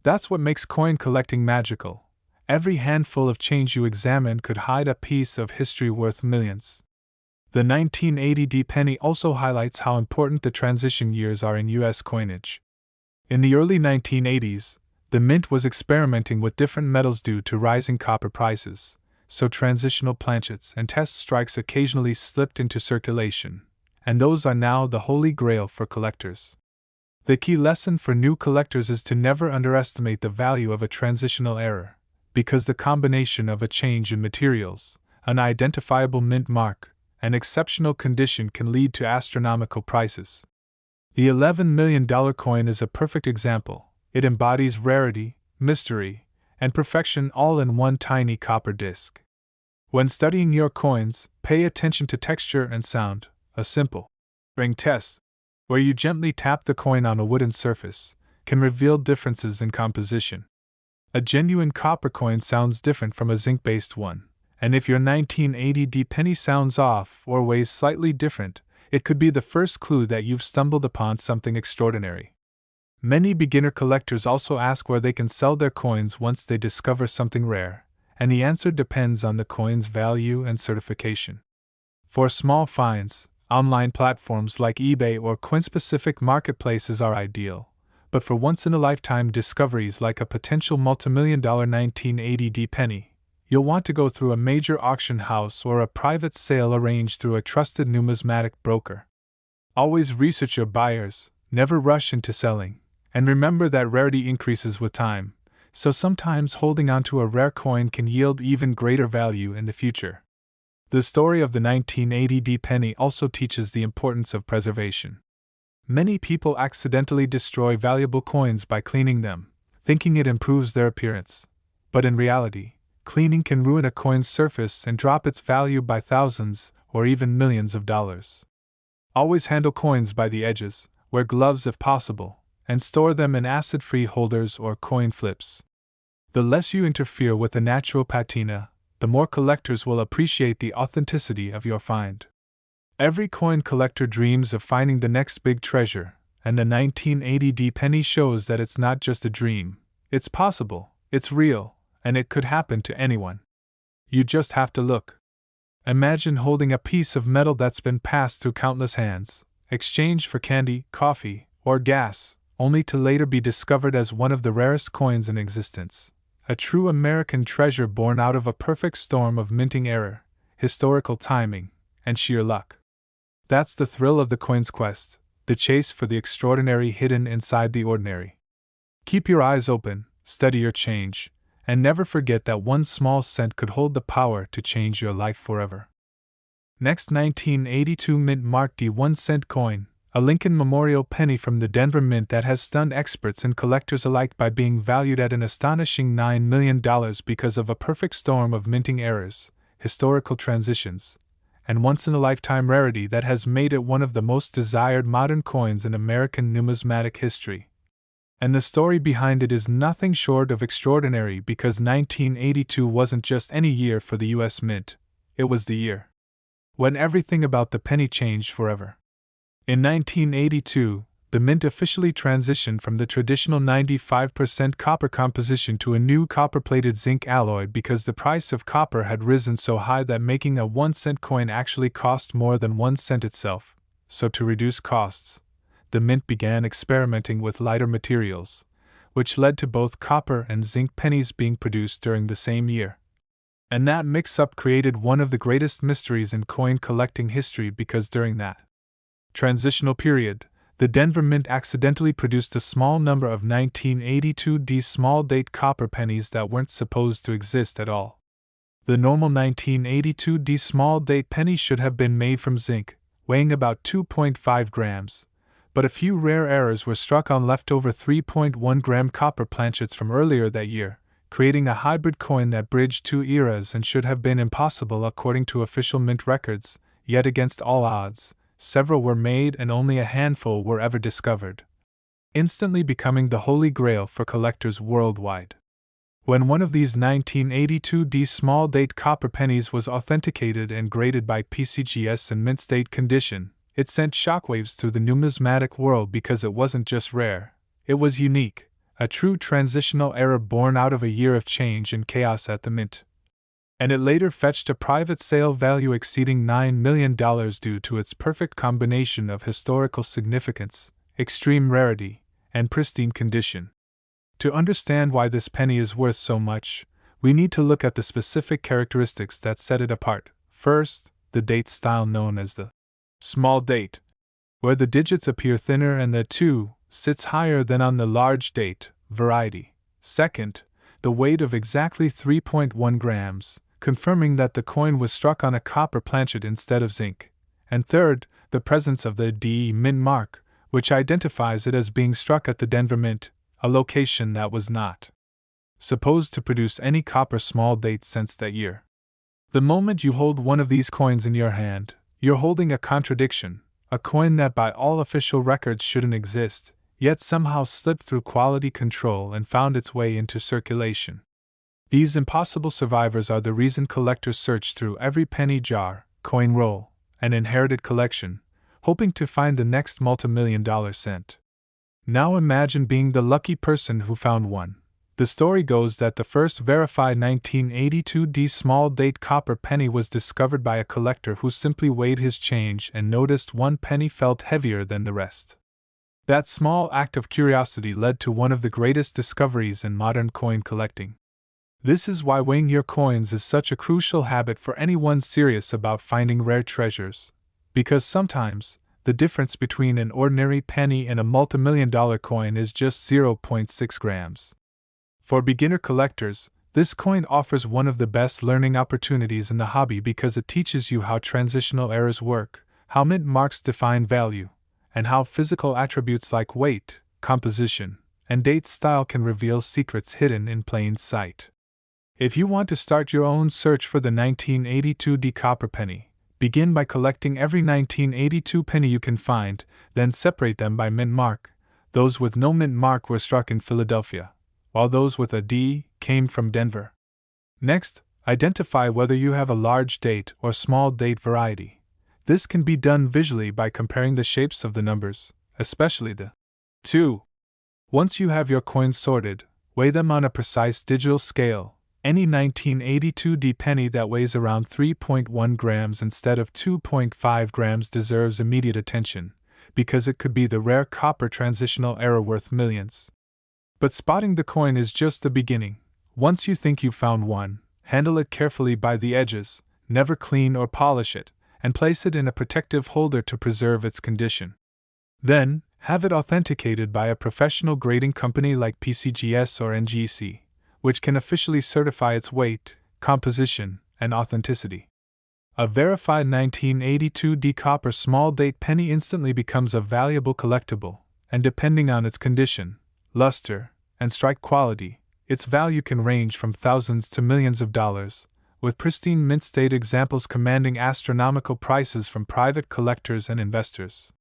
That's what makes coin collecting magical. Every handful of change you examine could hide a piece of history worth millions. The 1980 penny also highlights how important the transition years are in U.S. coinage. In the early 1980s, the mint was experimenting with different metals due to rising copper prices, so transitional planchets and test strikes occasionally slipped into circulation, and those are now the holy grail for collectors. The key lesson for new collectors is to never underestimate the value of a transitional error, because the combination of a change in materials, an identifiable mint mark, and exceptional condition can lead to astronomical prices. The $11 million coin is a perfect example. It embodies rarity, mystery, and perfection all in one tiny copper disc. When studying your coins, pay attention to texture and sound. A simple ring test, where you gently tap the coin on a wooden surface, can reveal differences in composition. A genuine copper coin sounds different from a zinc-based one, and if your 1980 penny sounds off or weighs slightly different, it could be the first clue that you've stumbled upon something extraordinary. Many beginner collectors also ask where they can sell their coins once they discover something rare, and the answer depends on the coin's value and certification. For small finds, online platforms like eBay or coin-specific marketplaces are ideal, but for once-in-a-lifetime discoveries like a potential multimillion-dollar 1980 penny, you'll want to go through a major auction house or a private sale arranged through a trusted numismatic broker. Always research your buyers, never rush into selling, and remember that rarity increases with time, so sometimes holding onto a rare coin can yield even greater value in the future. The story of the 1980 penny also teaches the importance of preservation. Many people accidentally destroy valuable coins by cleaning them, thinking it improves their appearance. But in reality, cleaning can ruin a coin's surface and drop its value by thousands or even millions of dollars. Always handle coins by the edges, wear gloves if possible, and store them in acid-free holders or coin flips. The less you interfere with the natural patina, the more collectors will appreciate the authenticity of your find. Every coin collector dreams of finding the next big treasure, and the 1980 penny shows that it's not just a dream. It's possible, it's real, and it could happen to anyone. You just have to look. Imagine holding a piece of metal that's been passed through countless hands, exchanged for candy, coffee, or gas, only to later be discovered as one of the rarest coins in existence. A true American treasure born out of a perfect storm of minting error, historical timing, and sheer luck. That's the thrill of the coin's quest, the chase for the extraordinary hidden inside the ordinary. Keep your eyes open, study your change, and never forget that one small cent could hold the power to change your life forever. Next, 1982 mint marked the 1-cent coin, a Lincoln Memorial penny from the Denver Mint that has stunned experts and collectors alike by being valued at an astonishing $9 million because of a perfect storm of minting errors, historical transitions, and once-in-a-lifetime rarity that has made it one of the most desired modern coins in American numismatic history. And the story behind it is nothing short of extraordinary because 1982 wasn't just any year for the U.S. Mint, it was the year when everything about the penny changed forever. In 1982, the mint officially transitioned from the traditional 95% copper composition to a new copper-plated zinc alloy because the price of copper had risen so high that making a 1-cent coin actually cost more than 1 cent itself. So to reduce costs, the mint began experimenting with lighter materials, which led to both copper and zinc pennies being produced during the same year. And that mix-up created one of the greatest mysteries in coin collecting history because during that transitional period, the Denver Mint accidentally produced a small number of 1982D small-date copper pennies that weren't supposed to exist at all. The normal 1982D small-date penny should have been made from zinc, weighing about 2.5 grams, but a few rare errors were struck on leftover 3.1-gram copper planchets from earlier that year, creating a hybrid coin that bridged two eras and should have been impossible according to official mint records, yet against all odds, several were made and only a handful were ever discovered, instantly becoming the holy grail for collectors worldwide. When one of these 1982D small-date copper pennies was authenticated and graded by PCGS in mint-state condition, it sent shockwaves through the numismatic world because it wasn't just rare, it was unique, a true transitional era born out of a year of change and chaos at the mint. And it later fetched a private sale value exceeding $9 million due to its perfect combination of historical significance, extreme rarity, and pristine condition. To understand why this penny is worth so much, we need to look at the specific characteristics that set it apart. First, the date style known as the small date, where the digits appear thinner and the 2 sits higher than on the large date variety. Second, the weight of exactly 3.1 grams, confirming that the coin was struck on a copper planchet instead of zinc. And third, the presence of the D mint mark, which identifies it as being struck at the Denver Mint, a location that was not supposed to produce any copper small dates since that year. The moment you hold one of these coins in your hand, you're holding a contradiction, a coin that by all official records shouldn't exist, yet somehow slipped through quality control and found its way into circulation. These impossible survivors are the reason collectors search through every penny jar, coin roll, and inherited collection, hoping to find the next multimillion-dollar cent. Now imagine being the lucky person who found one. The story goes that the first verified 1982D small-date copper penny was discovered by a collector who simply weighed his change and noticed one penny felt heavier than the rest. That small act of curiosity led to one of the greatest discoveries in modern coin collecting. This is why weighing your coins is such a crucial habit for anyone serious about finding rare treasures. Because sometimes, the difference between an ordinary penny and a multimillion-dollar coin is just 0.6 grams. For beginner collectors, this coin offers one of the best learning opportunities in the hobby because it teaches you how transitional eras work, how mint marks define value, and how physical attributes like weight, composition, and date style can reveal secrets hidden in plain sight. If you want to start your own search for the 1982D copper penny, begin by collecting every 1982 penny you can find, then separate them by mint mark. Those with no mint mark were struck in Philadelphia, while those with a D came from Denver. Next, identify whether you have a large date or small date variety. This can be done visually by comparing the shapes of the numbers, especially the 2. Once you have your coins sorted, weigh them on a precise digital scale. Any 1982D penny that weighs around 3.1 grams instead of 2.5 grams deserves immediate attention, because it could be the rare copper transitional era worth millions. But spotting the coin is just the beginning. Once you think you've found one, handle it carefully by the edges, never clean or polish it, and place it in a protective holder to preserve its condition. Then, have it authenticated by a professional grading company like PCGS or NGC, which can officially certify its weight, composition, and authenticity. A verified 1982D copper small date penny instantly becomes a valuable collectible, and depending on its condition, luster, and strike quality, its value can range from thousands to millions of dollars, with pristine mint state examples commanding astronomical prices from private collectors and investors.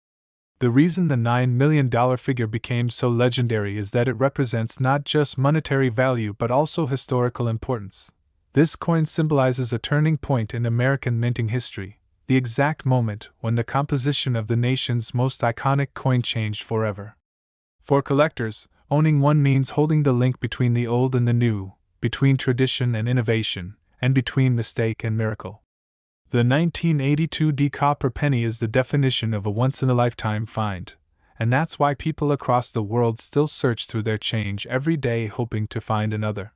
The reason the $9 million figure became so legendary is that it represents not just monetary value but also historical importance. This coin symbolizes a turning point in American minting history, the exact moment when the composition of the nation's most iconic coin changed forever. For collectors, owning one means holding the link between the old and the new, between tradition and innovation, and between mistake and miracle. The 1982 copper penny is the definition of a once-in-a-lifetime find, and that's why people across the world still search through their change every day hoping to find another.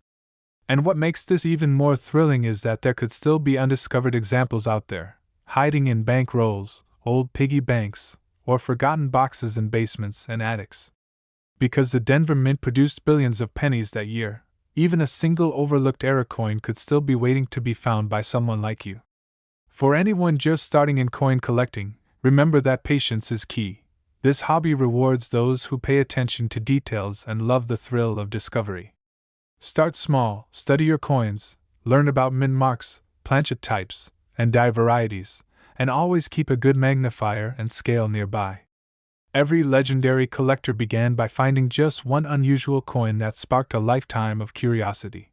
And what makes this even more thrilling is that there could still be undiscovered examples out there, hiding in bank rolls, old piggy banks, or forgotten boxes in basements and attics. Because the Denver Mint produced billions of pennies that year, even a single overlooked era coin could still be waiting to be found by someone like you. For anyone just starting in coin collecting, remember that patience is key. This hobby rewards those who pay attention to details and love the thrill of discovery. Start small, study your coins, learn about mint marks, planchet types, and die varieties, and always keep a good magnifier and scale nearby. Every legendary collector began by finding just one unusual coin that sparked a lifetime of curiosity.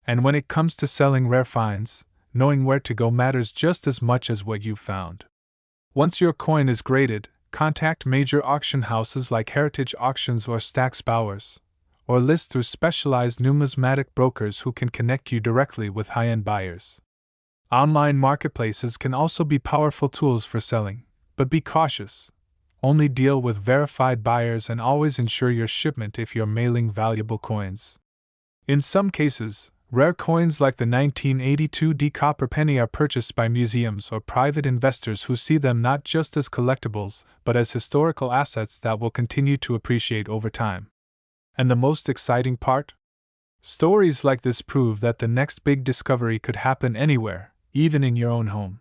And when it comes to selling rare finds, knowing where to go matters just as much as what you've found. Once your coin is graded, contact major auction houses like Heritage Auctions or Stack's Bowers, or list through specialized numismatic brokers who can connect you directly with high-end buyers. Online marketplaces can also be powerful tools for selling, but be cautious. Only deal with verified buyers and always ensure your shipment if you're mailing valuable coins. In some cases, rare coins like the 1982 copper penny are purchased by museums or private investors who see them not just as collectibles, but as historical assets that will continue to appreciate over time. And the most exciting part? Stories like this prove that the next big discovery could happen anywhere, even in your own home.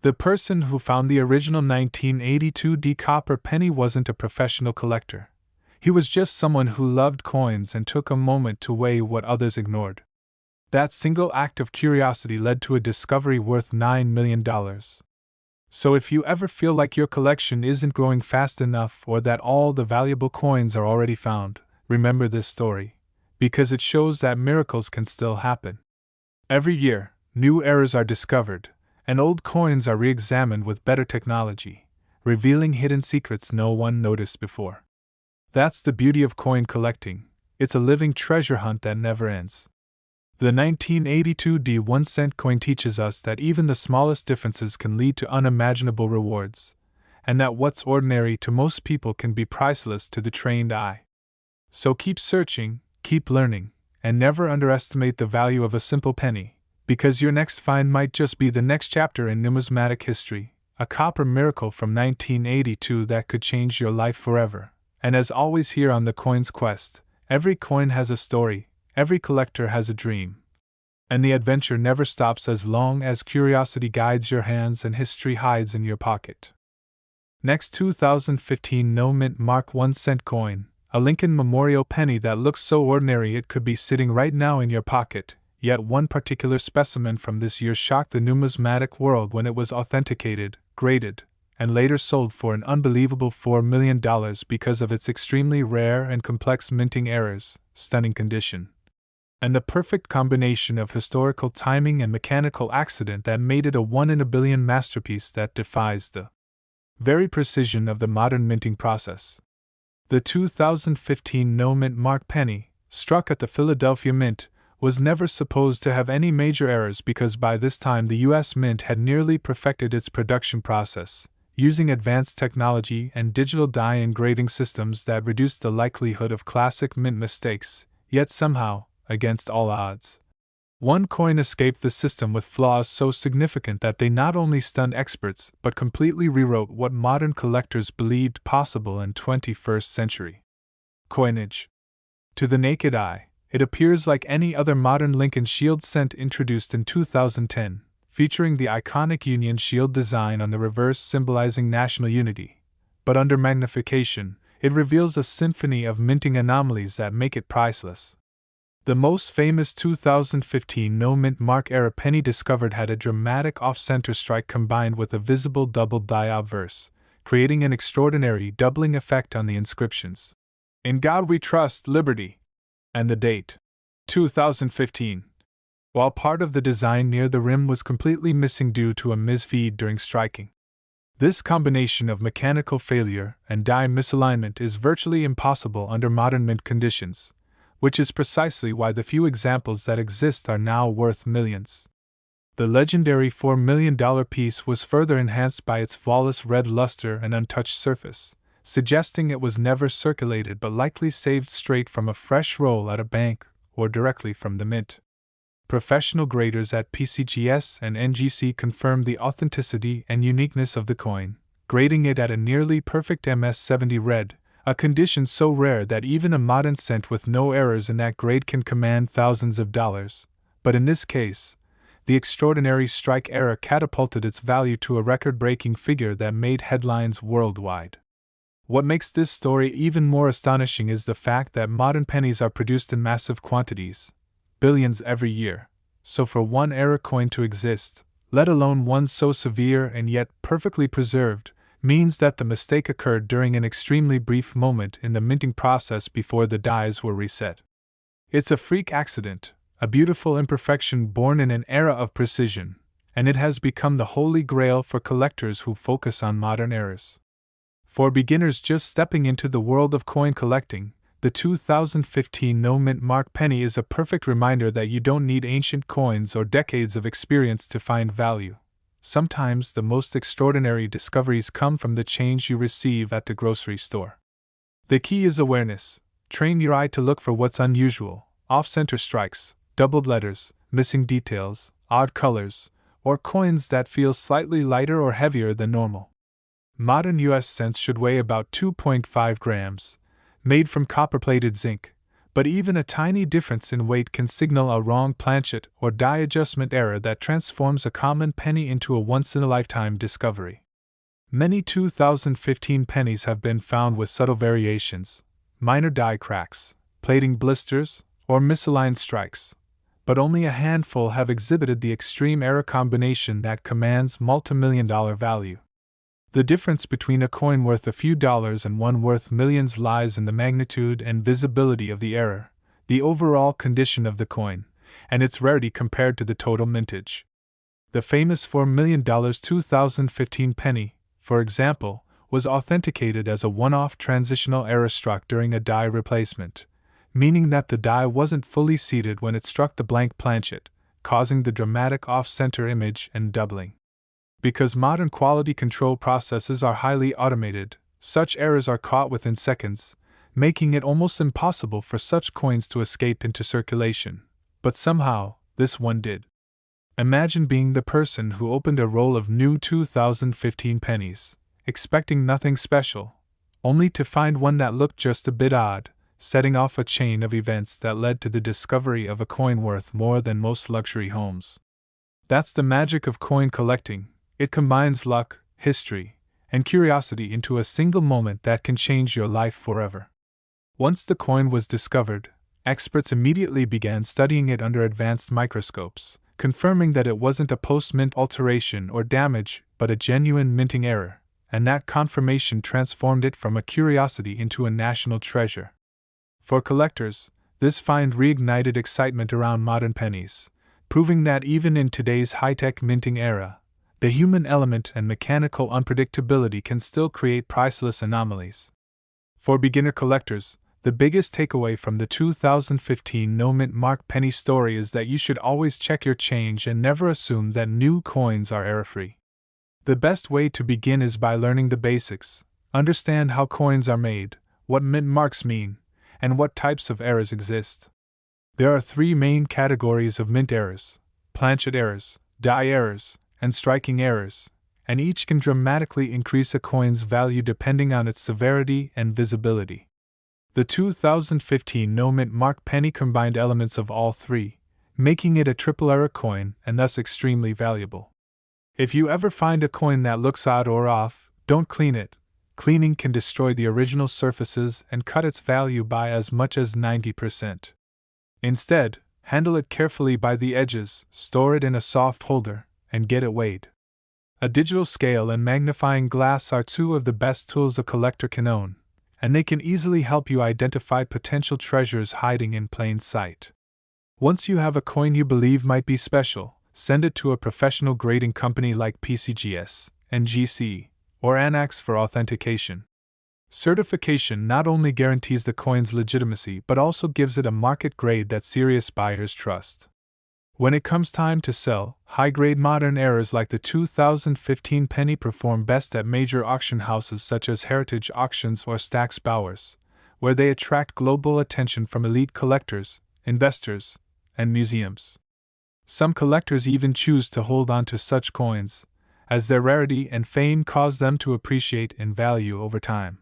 The person who found the original 1982 copper penny wasn't a professional collector. He was just someone who loved coins and took a moment to weigh what others ignored. That single act of curiosity led to a discovery worth $9 million. So if you ever feel like your collection isn't growing fast enough or that all the valuable coins are already found, remember this story, because it shows that miracles can still happen. Every year, new errors are discovered, and old coins are re-examined with better technology, revealing hidden secrets no one noticed before. That's the beauty of coin collecting. It's a living treasure hunt that never ends. The 1982 1-cent coin teaches us that even the smallest differences can lead to unimaginable rewards, and that what's ordinary to most people can be priceless to the trained eye. So keep searching, keep learning, and never underestimate the value of a simple penny, because your next find might just be the next chapter in numismatic history, a copper miracle from 1982 that could change your life forever. And as always here on the Coin's Quest, every coin has a story, every collector has a dream. And the adventure never stops as long as curiosity guides your hands and history hides in your pocket. Next, 2015 No Mint Mark 1-cent coin, a Lincoln Memorial penny that looks so ordinary it could be sitting right now in your pocket. Yet one particular specimen from this year shocked the numismatic world when it was authenticated, graded, and later sold for an unbelievable $4 million because of its extremely rare and complex minting errors, stunning condition, and the perfect combination of historical timing and mechanical accident that made it a one-in-a-billion masterpiece that defies the very precision of the modern minting process. The 2015 No Mint Mark penny, struck at the Philadelphia Mint, was never supposed to have any major errors because by this time the U.S. Mint had nearly perfected its production process, using advanced technology and digital die engraving systems that reduced the likelihood of classic mint mistakes, yet somehow, against all odds, one coin escaped the system with flaws so significant that they not only stunned experts but completely rewrote what modern collectors believed possible in 21st century coinage. To the naked eye, it appears like any other modern Lincoln Shield cent introduced in 2010, featuring the iconic Union Shield design on the reverse symbolizing national unity. But under magnification, it reveals a symphony of minting anomalies that make it priceless. The most famous 2015 No Mint Mark era penny discovered had a dramatic off-center strike combined with a visible double die obverse, creating an extraordinary doubling effect on the inscriptions. "In God We Trust, Liberty." And the date: 2015. while part of the design near the rim was completely missing due to a misfeed during striking. This combination of mechanical failure and die misalignment is virtually impossible under modern mint conditions, which is precisely why the few examples that exist are now worth millions. The legendary $4 million piece was further enhanced by its flawless red luster and untouched surface, suggesting it was never circulated but likely saved straight from a fresh roll at a bank or directly from the mint. Professional graders at PCGS and NGC confirmed the authenticity and uniqueness of the coin, grading it at a nearly perfect MS70 red, a condition so rare that even a modern cent with no errors in that grade can command thousands of dollars. But in this case, the extraordinary strike error catapulted its value to a record-breaking figure that made headlines worldwide. What makes this story even more astonishing is the fact that modern pennies are produced in massive quantities, billions every year, so for one error coin to exist, let alone one so severe and yet perfectly preserved, means that the mistake occurred during an extremely brief moment in the minting process before the dies were reset. It's a freak accident, a beautiful imperfection born in an era of precision, and it has become the holy grail for collectors who focus on modern errors. For beginners just stepping into the world of coin collecting, the 2015 No Mint Mark penny is a perfect reminder that you don't need ancient coins or decades of experience to find value. Sometimes the most extraordinary discoveries come from the change you receive at the grocery store. The key is awareness. Train your eye to look for what's unusual, off-center strikes, doubled letters, missing details, odd colors, or coins that feel slightly lighter or heavier than normal. Modern US cents should weigh about 2.5 grams, made from copper-plated zinc, but even a tiny difference in weight can signal a wrong planchet or die adjustment error that transforms a common penny into a once-in-a-lifetime discovery. Many 2015 pennies have been found with subtle variations, minor die cracks, plating blisters, or misaligned strikes, but only a handful have exhibited the extreme error combination that commands multimillion-dollar value. The difference between a coin worth a few dollars and one worth millions lies in the magnitude and visibility of the error, the overall condition of the coin, and its rarity compared to the total mintage. The famous $4 million 2015 penny, for example, was authenticated as a one-off transitional error struck during a die replacement, meaning that the die wasn't fully seated when it struck the blank planchet, causing the dramatic off-center image and doubling. Because modern quality control processes are highly automated, such errors are caught within seconds, making it almost impossible for such coins to escape into circulation. But somehow, this one did. Imagine being the person who opened a roll of new 2015 pennies, expecting nothing special, only to find one that looked just a bit odd, setting off a chain of events that led to the discovery of a coin worth more than most luxury homes. That's the magic of coin collecting. It combines luck, history, and curiosity into a single moment that can change your life forever. Once the coin was discovered, experts immediately began studying it under advanced microscopes, confirming that it wasn't a post-mint alteration or damage but a genuine minting error, and that confirmation transformed it from a curiosity into a national treasure. For collectors, this find reignited excitement around modern pennies, proving that even in today's high-tech minting era, the human element and mechanical unpredictability can still create priceless anomalies. For beginner collectors, the biggest takeaway from the 2015 No Mint Mark penny story is that you should always check your change and never assume that new coins are error-free. The best way to begin is by learning the basics, understand how coins are made, what mint marks mean, and what types of errors exist. There are three main categories of mint errors: planchet errors, die errors, and striking errors, and each can dramatically increase a coin's value depending on its severity and visibility. The 2015 No Mint Mark penny combined elements of all three, making it a triple error coin and thus extremely valuable. If you ever find a coin that looks odd or off, don't clean it. Cleaning can destroy the original surfaces and cut its value by as much as 90%. Instead, handle it carefully by the edges, store it in a soft holder, and get it weighed. A digital scale and magnifying glass are two of the best tools a collector can own, and they can easily help you identify potential treasures hiding in plain sight. Once you have a coin you believe might be special, send it to a professional grading company like PCGS, NGC, or Annex for authentication. Certification not only guarantees the coin's legitimacy but also gives it a market grade that serious buyers trust. When it comes time to sell, high-grade modern eras like the 2015 penny perform best at major auction houses such as Heritage Auctions or Stack's Bowers, where they attract global attention from elite collectors, investors, and museums. Some collectors even choose to hold on to such coins, as their rarity and fame cause them to appreciate in value over time.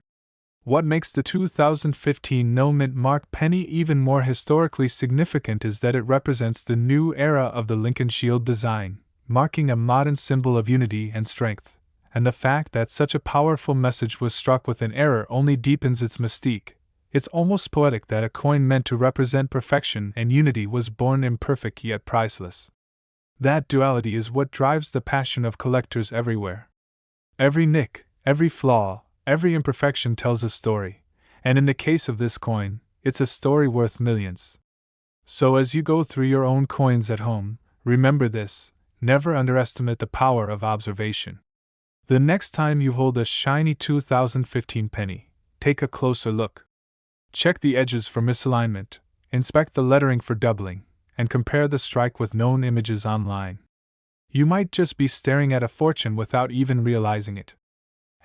What makes the 2015 no-mint mark penny even more historically significant is that it represents the new era of the Lincoln Shield design, marking a modern symbol of unity and strength, and the fact that such a powerful message was struck with an error only deepens its mystique. It's almost poetic that a coin meant to represent perfection and unity was born imperfect yet priceless. That duality is what drives the passion of collectors everywhere. Every nick, every flaw, every imperfection tells a story, and in the case of this coin, it's a story worth millions. So as you go through your own coins at home, remember this: never underestimate the power of observation. The next time you hold a shiny 2015 penny, take a closer look. Check the edges for misalignment, inspect the lettering for doubling, and compare the strike with known images online. You might just be staring at a fortune without even realizing it.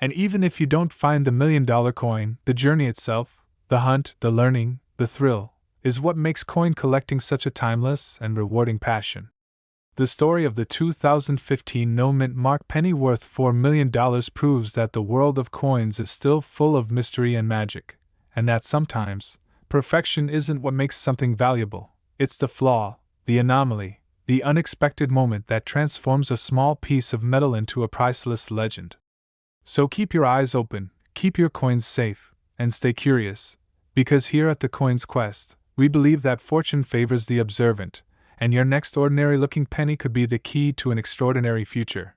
And even if you don't find the $1 million coin, the journey itself, the hunt, the learning, the thrill, is what makes coin collecting such a timeless and rewarding passion. The story of the 2015 no-mint mark penny worth $4 million proves that the world of coins is still full of mystery and magic, and that sometimes, perfection isn't what makes something valuable, it's the flaw, the anomaly, the unexpected moment that transforms a small piece of metal into a priceless legend. So keep your eyes open, keep your coins safe, and stay curious, because here at the Coins Quest, we believe that fortune favors the observant, and your next ordinary-looking penny could be the key to an extraordinary future.